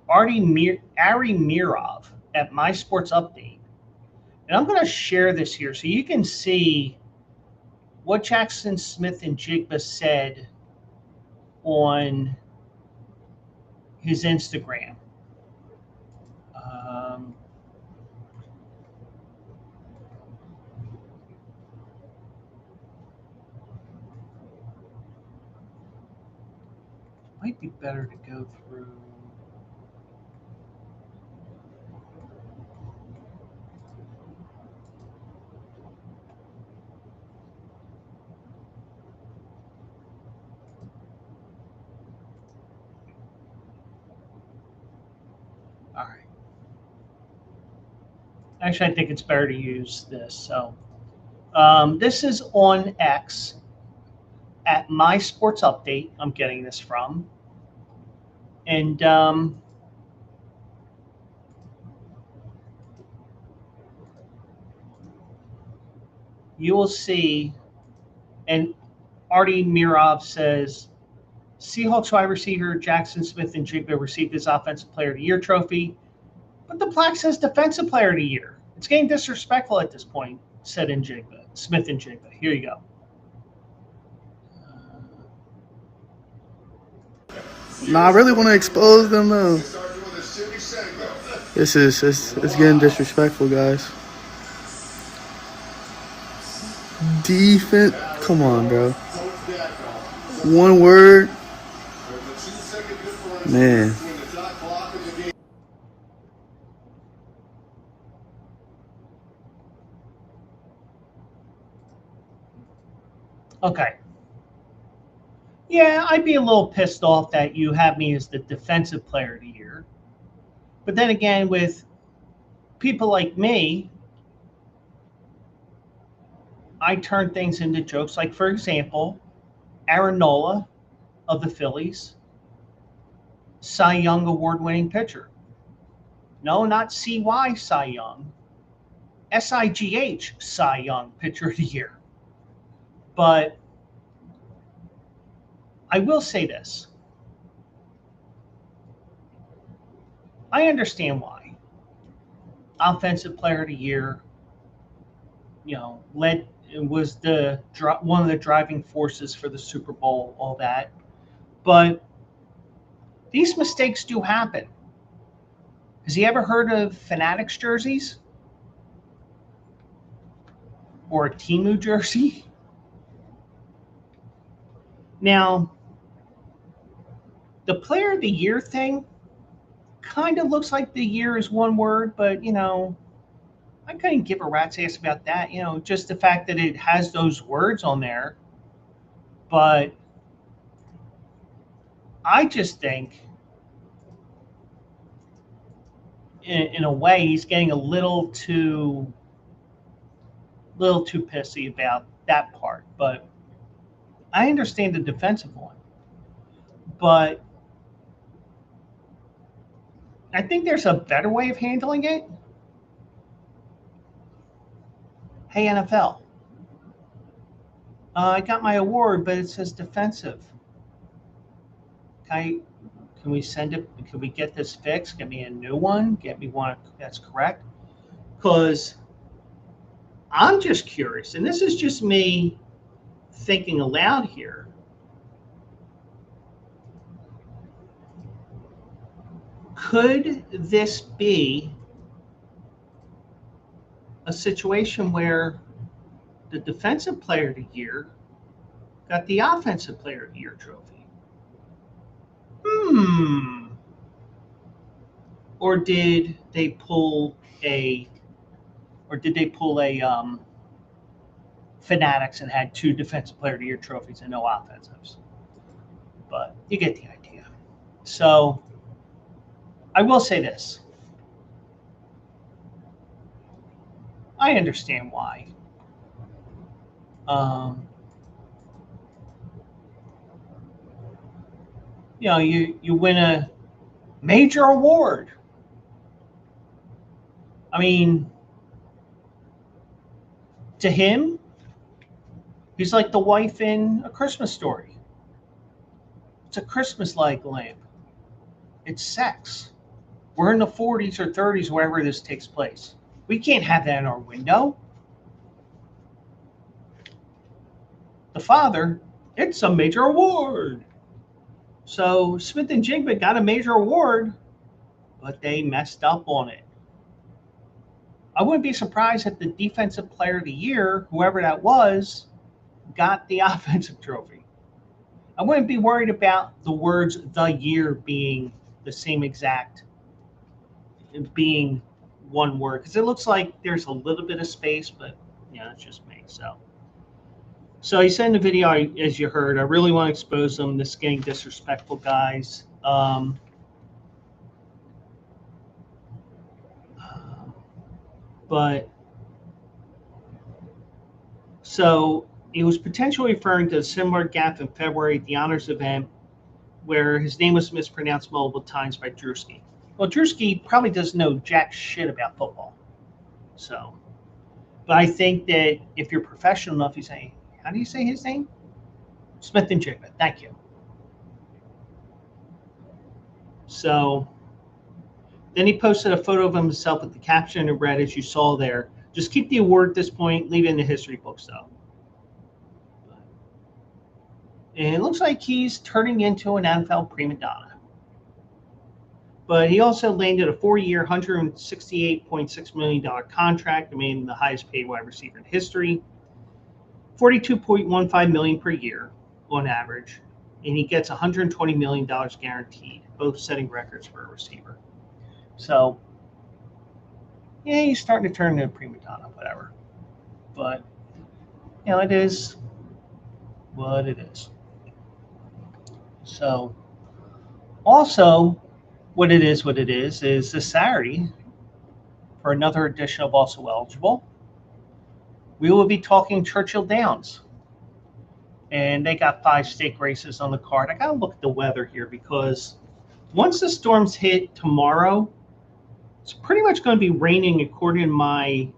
Ari Mirov at My Sports Update. And I'm going to share this here so you can see what Jackson Smith and Jigba said on his Instagram. Might be better to go through. All right. Actually, I think it's better to use this. So this is on X at My Sports Update. I'm getting this from. And you will see, and Artie Mirov says, Seahawks wide receiver Jackson Smith-Njigba received his Offensive Player of the Year trophy, but the plaque says Defensive Player of the Year. It's getting disrespectful at this point, said Smith-Njigba. Here you go. No, I really want to expose them though. It's getting disrespectful, guys. Defense, come on, bro. One word, man. Okay. Yeah, I'd be a little pissed off that you have me as the Defensive Player of the Year. But then again, with people like me, I turn things into jokes. Like, for example, Aaron Nola of the Phillies, Cy Young award-winning pitcher. No, not CY Cy Young. SIGH Cy Young Pitcher of the Year. But I will say this. I understand why. Offensive Player of the Year, was one of the driving forces for the Super Bowl, all that. But these mistakes do happen. Has he ever heard of Fanatics jerseys? Or a Timu jersey? Now, the Player of the Year thing kind of looks like the year is one word, but, I couldn't give a rat's ass about that. Just the fact that it has those words on there. But I just think, in a way, he's getting a little too pissy about that part. But I understand the defensive one. But I think there's a better way of handling it. Hey, NFL, I got my award, but it says defensive. Can we send it? Can we get this fixed? Get me a new one. Get me one that's correct. Because I'm just curious, and this is just me thinking aloud here. Could this be a situation where the Defensive Player of the Year got the Offensive Player of the Year trophy? Or did they pull a Fanatics and had two Defensive Player of the Year trophies and no offensives? But you get the idea. So I will say this. I understand why. You win a major award. I mean, to him, he's like the wife in A Christmas Story. It's a Christmas-like lamp. It's sex. We're in the 40s or 30s, wherever this takes place. We can't have that in our window. The father, it's a major award. So Smith-Njigba got a major award, but they messed up on it. I wouldn't be surprised if the Defensive Player of the Year, whoever that was, got the offensive trophy. I wouldn't be worried about the words "the year" being the same exact, being one word, because it looks like there's a little bit of space, but it's just me. So he sent the video, as you heard. I really want to expose them. This is getting disrespectful, guys. But so he was potentially referring to a similar gaffe in February at the honors event where his name was mispronounced multiple times by Drewski. Well, Drewski probably doesn't know jack shit about football. But I think that if you're professional enough, you say, how do you say his name? Smith and Jigba. Thank you. So then he posted a photo of himself with the caption and read, as you saw there, just keep the award at this point, leave it in the history books though. And it looks like he's turning into an NFL prima donna. But he also landed a 4-year, $168.6 million contract, remaining the highest paid wide receiver in history, $42.15 million per year on average, and he gets $120 million guaranteed, both setting records for a receiver. So, yeah, he's starting to turn into a prima donna, whatever. But, you know, it is what it is. So, also, what it is this Saturday, for another edition of Also Eligible, we will be talking Churchill Downs. And they got 5 stake races on the card. I got to look at the weather here because once the storms hit tomorrow, it's pretty much going to be raining according to my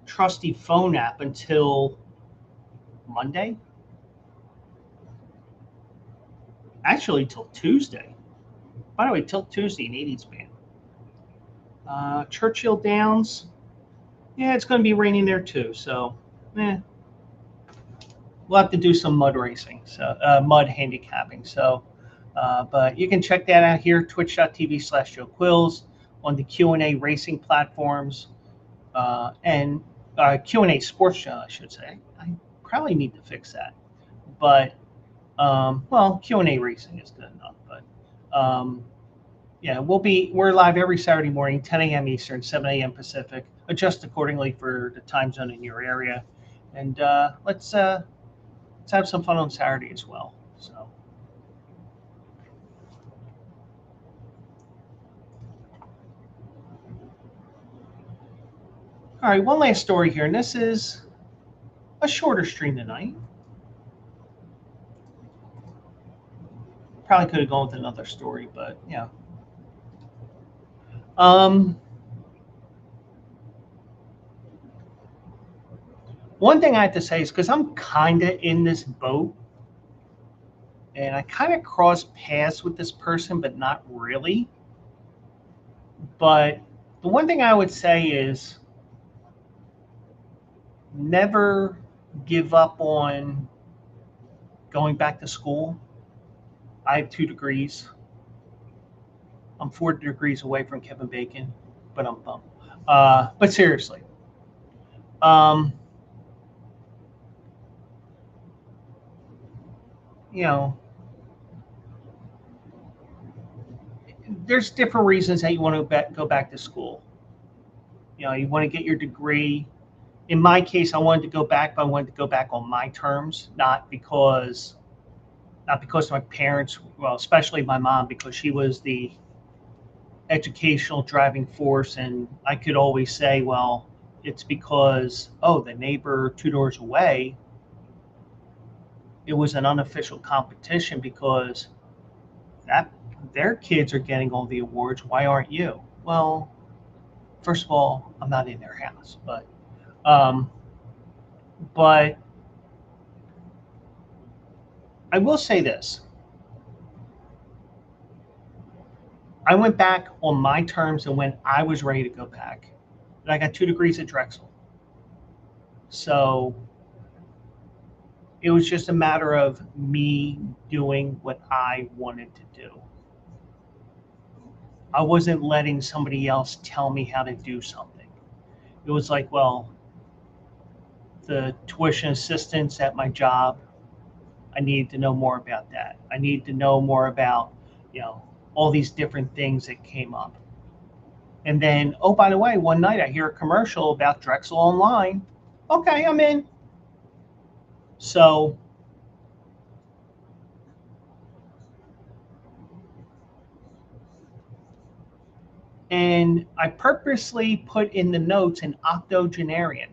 trusty phone app until Monday. Actually, till Tuesday. By the way, till Tuesday in 80s band. Churchill Downs, yeah, it's going to be raining there too. So, we'll have to do some mud racing, so mud handicapping. So, but you can check that out here, twitch.tv/Joe Quills, on the Q&A racing platforms and Q&A sports channel, I should say. I probably need to fix that, but well, Q&A racing is good enough. But yeah, we're live every Saturday morning, 10 a.m. Eastern, 7 a.m. Pacific. Adjust accordingly for the time zone in your area, and let's have some fun on Saturday as well. So. All right, one last story here, and this is a shorter stream tonight. Probably could have gone with another story, but yeah. One thing I have to say is because I'm kind of in this boat, and I kind of cross paths with this person, but not really. But the one thing I would say is never give up on going back to school. I have 2 degrees. I'm 4 degrees away from Kevin Bacon, but I'm bummed. But seriously, you know, there's different reasons that you want to go back to school. You know, you want to get your degree. In my case, I wanted to go back, but I wanted to go back on my terms, not because my parents, well, especially my mom, because she was the educational driving force, and I could always say, well, it's because, the neighbor 2 doors away, it was an unofficial competition because their kids are getting all the awards. Why aren't you? Well, first of all, I'm not in their house, but I will say this. I went back on my terms and when I was ready to go back. And I got 2 degrees at Drexel. So it was just a matter of me doing what I wanted to do. I wasn't letting somebody else tell me how to do something. It was like, well, the tuition assistance at my job, I needed to know more about that. I needed to know more about, all these different things that came up. And then, by the way, one night I hear a commercial about Drexel Online. Okay, I'm in. So, and I purposely put in the notes an octogenarian.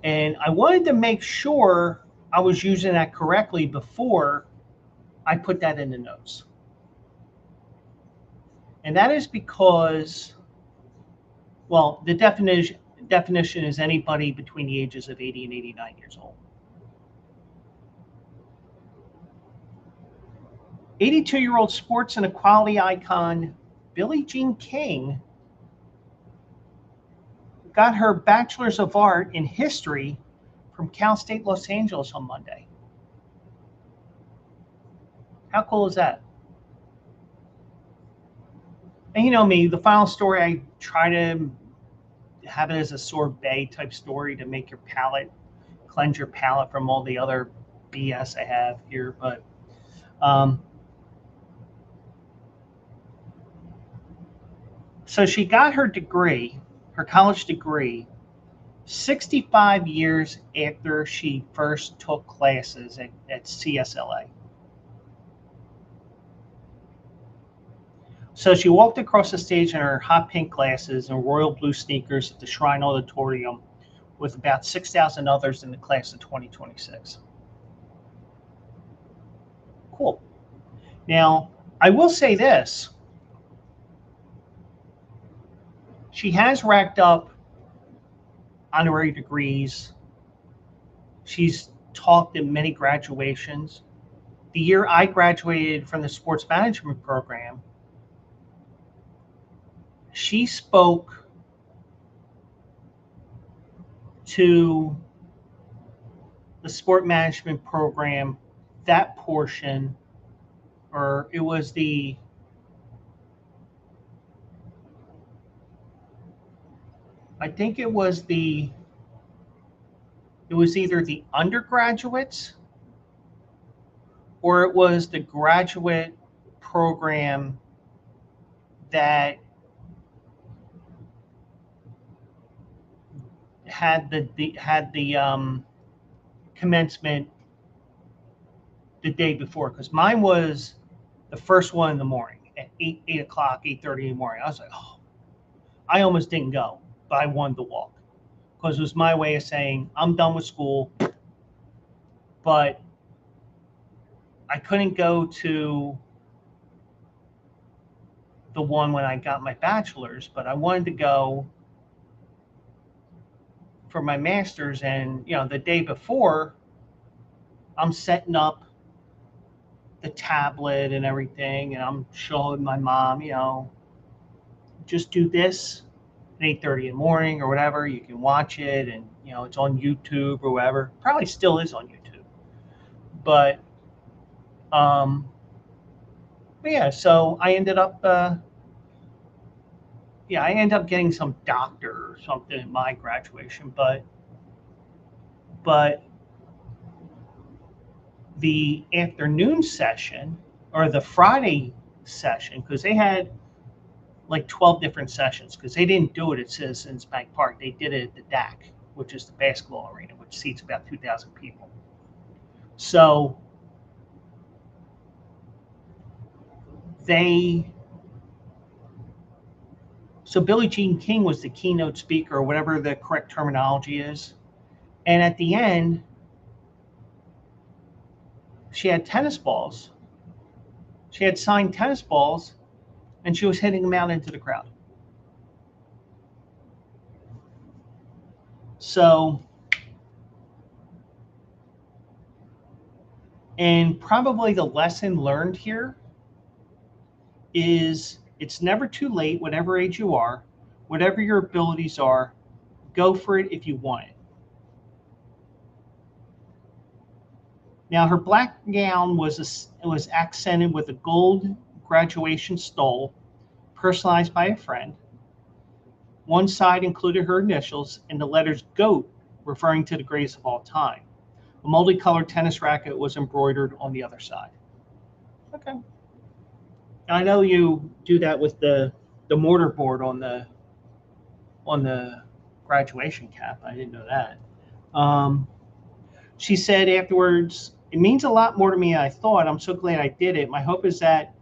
And I wanted to make sure I was using that correctly before I put that in the notes. And that is because, Well, the definition is anybody between the ages of 80 and 89 years old. 82-year-old sports and equality icon Billie Jean King got her Bachelor's of Art in History from Cal State Los Angeles on Monday. How cool is that? And you know me, the final story, I try to have it as a sorbet type story to make your palate, cleanse your palate from all the other BS I have here. But so she got her degree, her college degree, 65 years after she first took classes at CSLA. So she walked across the stage in her hot pink glasses and royal blue sneakers at the Shrine Auditorium with about 6,000 others in the class of 2026. Cool. Now, I will say this. She has racked up honorary degrees. She's talked at many graduations. The year I graduated from the sports management program, she spoke to the sport management program, that portion, or it was the I think it was either the undergraduates or it was the graduate program that had the commencement the day before, because mine was the first one in the morning at 8 o'clock, 8:30 in the morning. I was like, oh, I almost didn't go, but I wanted to walk because it was my way of saying I'm done with school, but I couldn't go to the one when I got my bachelor's, but I wanted to go for my master's. And you know, the day before, I'm setting up the tablet and everything, and I'm showing my mom, you know, just do this at 8:30 in the morning or whatever. You can watch it, and you know, it's on YouTube or whatever. Probably still is on YouTube, but yeah. So I ended up, I ended up getting some doctor or something at my graduation, but the afternoon session or the Friday session, because they had like 12 different sessions, because they didn't do it at Citizens Bank Park. They did it at the DAC, which is the basketball arena, which seats about 2,000 people. So Billie Jean King was the keynote speaker, or whatever the correct terminology is. And at the end, she had tennis balls. She had signed tennis balls, and she was hitting them out into the crowd. So, and probably the lesson learned here is it's never too late, whatever age you are, whatever your abilities are, go for it if you want it. Now, her black gown was accented with a gold graduation stole, personalized by a friend. One side included her initials and the letters GOAT, referring to the greatest of all time. A multicolored tennis racket was embroidered on the other side. Okay. I know you do that with the mortarboard on the graduation cap. I didn't know that. She said afterwards, "It means a lot more to me than I thought. I'm so glad I did it. My hope is that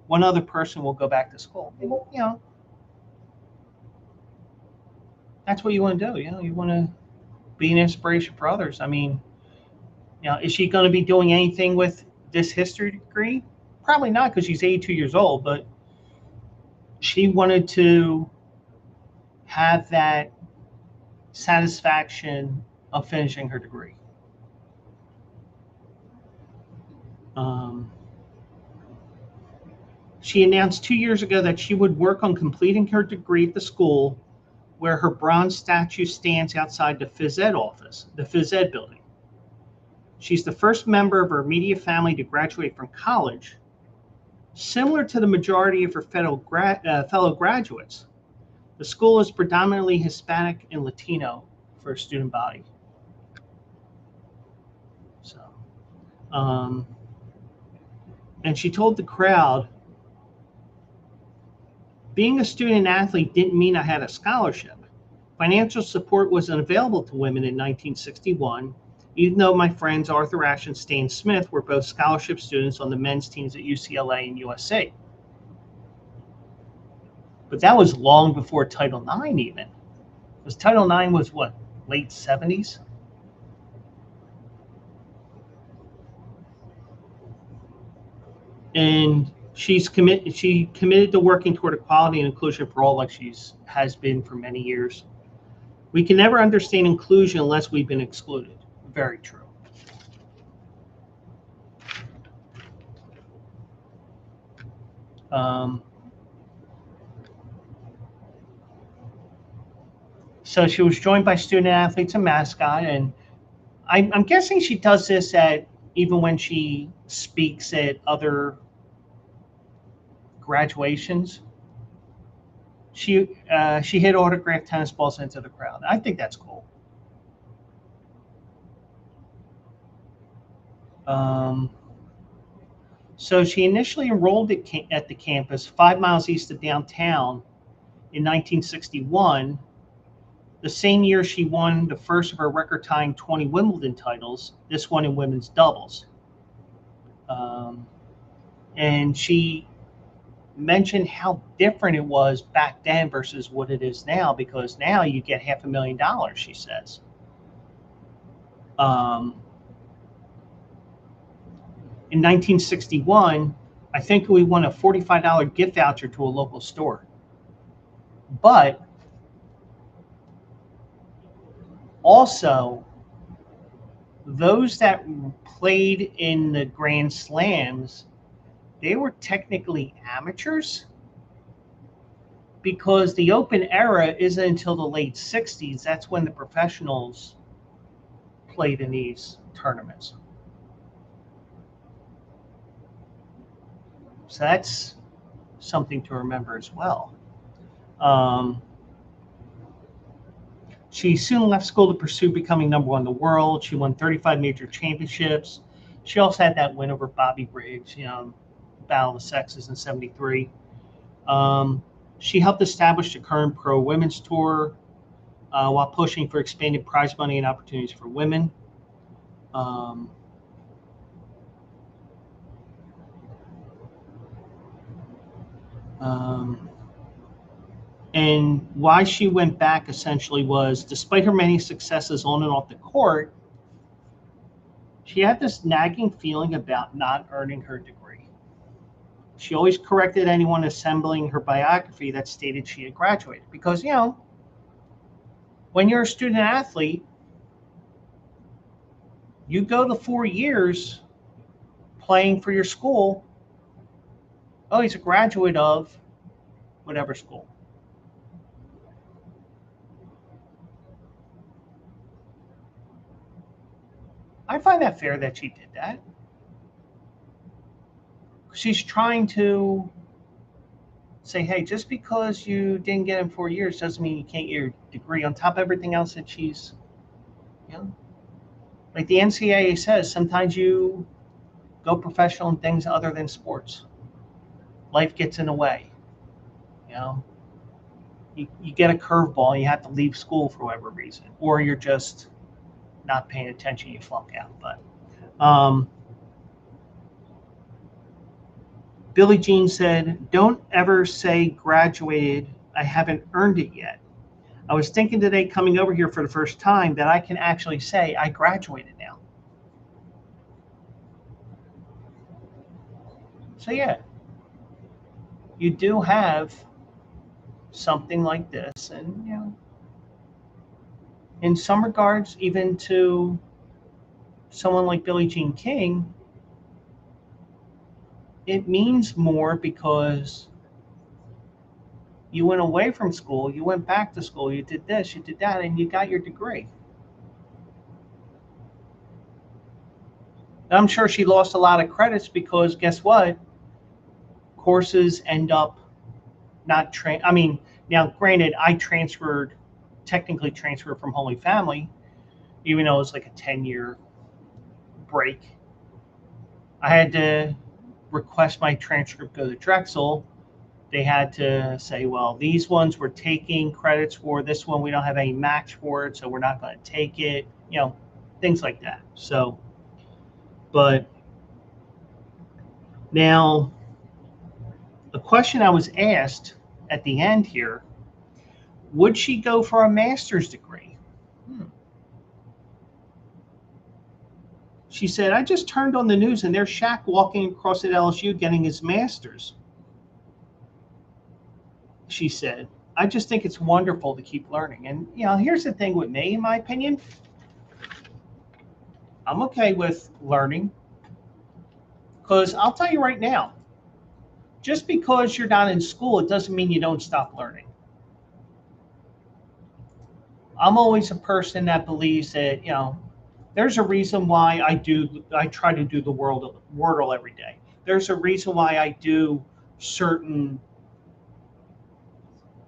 one other person will go back to school." You know, that's what you want to do. You know, you want to be an inspiration for others. I mean, you know, is she going to be doing anything with this history degree? Probably not, because she's 82 years old, but she wanted to have that satisfaction of finishing her degree. She announced 2 years ago that she would work on completing her degree at the school where her bronze statue stands outside the phys ed office, the phys ed building. She's the first member of her immediate family to graduate from college. Similar to the majority of her fellow graduates, the school is predominantly Hispanic and Latino for a student body. So, and she told the crowd, being a student athlete didn't mean I had a scholarship. Financial support wasn't available to women in 1961, even though my friends Arthur Ashe and Stan Smith were both scholarship students on the men's teams at UCLA and USC. But that was long before Title IX even. Because Title IX was what, late 70s? And she committed to working toward equality and inclusion for all, like has been for many years. We can never understand inclusion unless we've been excluded. Very true. So she was joined by student athletes and mascot, and I'm guessing she does this even when she speaks at other graduations. She hit autographed tennis balls into the crowd. I think that's cool. So she initially enrolled at the campus 5 miles east of downtown in 1961. The same year she won the first of her record-tying 20 Wimbledon titles, this one in women's doubles. And she mentioned how different it was back then versus what it is now, because now you get $500,000, she says. In 1961, I think we won a $45 gift voucher to a local store. But also, those that played in the Grand Slams, they were technically amateurs, because the Open era isn't until the late 60s. That's when the professionals played in these tournaments. So that's something to remember as well. She soon left school to pursue becoming #1 in the world. She won 35 major championships. She also had that win over Bobby Riggs, Battle of the Sexes in '73. She helped establish the current Pro Women's Tour while pushing for expanded prize money and opportunities for women. And why she went back essentially was, despite her many successes on and off the court, she had this nagging feeling about not earning her degree. She always corrected anyone assembling her biography that stated she had graduated. Because, when you're a student athlete, you go the 4 years playing for your school. Oh, he's a graduate of whatever school. I find that fair that she did that. She's trying to say, hey, just because you didn't get in 4 years doesn't mean you can't get your degree, on top of everything else that she's, like the NCAA says, sometimes you go professional in things other than sports. Life gets in the way. You get a curveball and you have to leave school for whatever reason, or you're just not paying attention, you flunk out. But Billie Jean said, don't ever say graduated, I haven't earned it yet. I was thinking today, coming over here for the first time, that I can actually say I graduated now. So yeah, you do have something like this. And, in some regards, even to someone like Billie Jean King, it means more because you went away from school, you went back to school, you did this, you did that, and you got your degree. And I'm sure she lost a lot of credits because guess what? Courses end up not now granted, I technically transferred from Holy Family, even though it was like a 10-year break. I had to request my transcript go to Drexel. They had to say, well, these ones we're taking credits for, this one we don't have any match for it, so we're not going to take it, things like that. So, but now the question I was asked at the end here, would she go for a master's degree? She said, I just turned on the news and there's Shaq walking across at LSU getting his master's. She said, I just think it's wonderful to keep learning. And, here's the thing with me, in my opinion, I'm okay with learning because I'll tell you right now, just because you're not in school, it doesn't mean you don't stop learning. I'm always a person that believes that, there's a reason why I try to do the Wordle every day. There's a reason why I do certain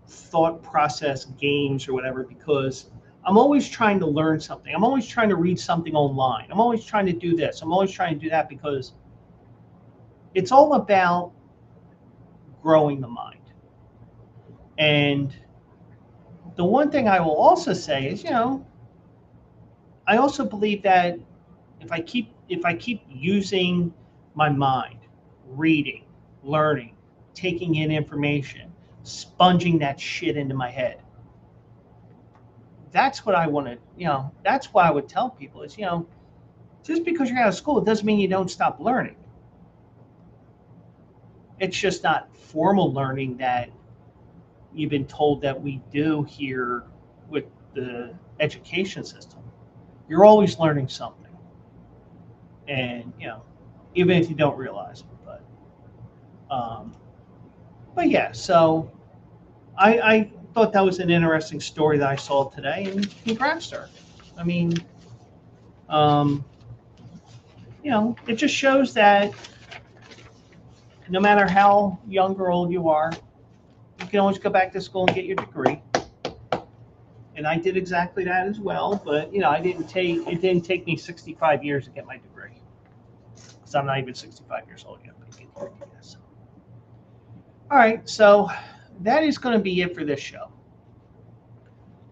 thought process games or whatever, because I'm always trying to learn something. I'm always trying to read something online. I'm always trying to do this. I'm always trying to do that because it's all about growing the mind. And the one thing I will also say is, I also believe that if I keep using my mind, reading, learning, taking in information, sponging that shit into my head, that's what I want to, that's why I would tell people is, just because you're out of school, it doesn't mean you don't stop learning. It's just not formal learning that you've been told that we do here with the education system. You're always learning something. And, even if you don't realize it, but yeah, so I thought that was an interesting story that I saw today, and congrats to her. I mean, it just shows that no matter how young or old you are, you can always go back to school and get your degree. And I did exactly that as well, but it didn't take me 65 years to get my degree, because I'm not even 65 years old yet. But yes. All right, so that is going to be it for this show.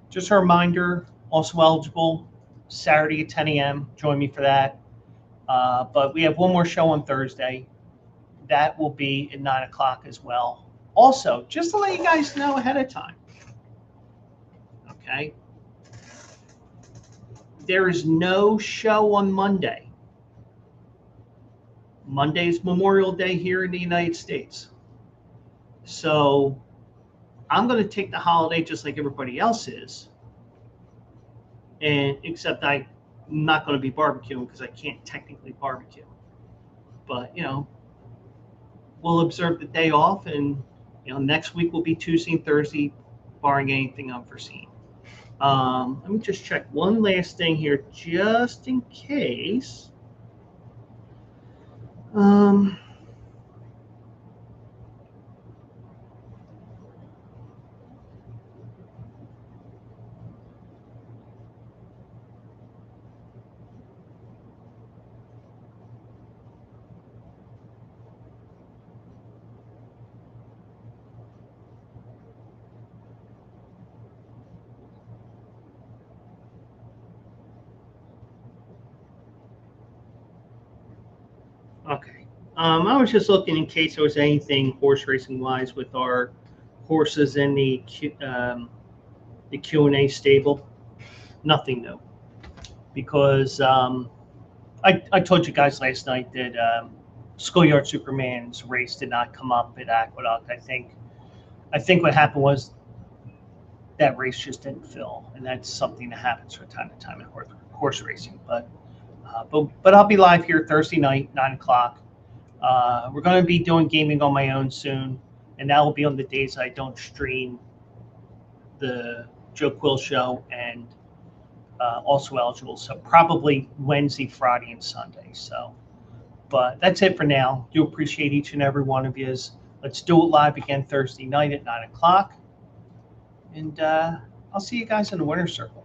Just a reminder, also eligible Saturday at 10 a.m. Join me for that. But we have one more show on Thursday. That will be at 9 o'clock as well. Also, just to let you guys know ahead of time, okay? There is no show on Monday. Monday is Memorial Day here in the United States. So I'm going to take the holiday just like everybody else is. And except I'm not going to be barbecuing because I can't technically barbecue. But, we'll observe the day off, and, next week will be Tuesday and Thursday, barring anything unforeseen. Let me just check one last thing here, just in case. Okay. I was just looking in case there was anything horse racing wise with our horses in the Q&A stable. Nothing new, because I told you guys last night that Schoolyard Superman's race did not come up at Aqueduct. I think what happened was that race just didn't fill, and that's something that happens from time to time in horse racing. But I'll be live here Thursday night, 9 o'clock. We're going to be doing gaming on my own soon, and that will be on the days I don't stream the Joe Quill show and also eligible. So probably Wednesday, Friday, and Sunday. So, but that's it for now. Do appreciate each and every one of you. Let's do it live again Thursday night at 9 o'clock. And I'll see you guys in the winner's circle.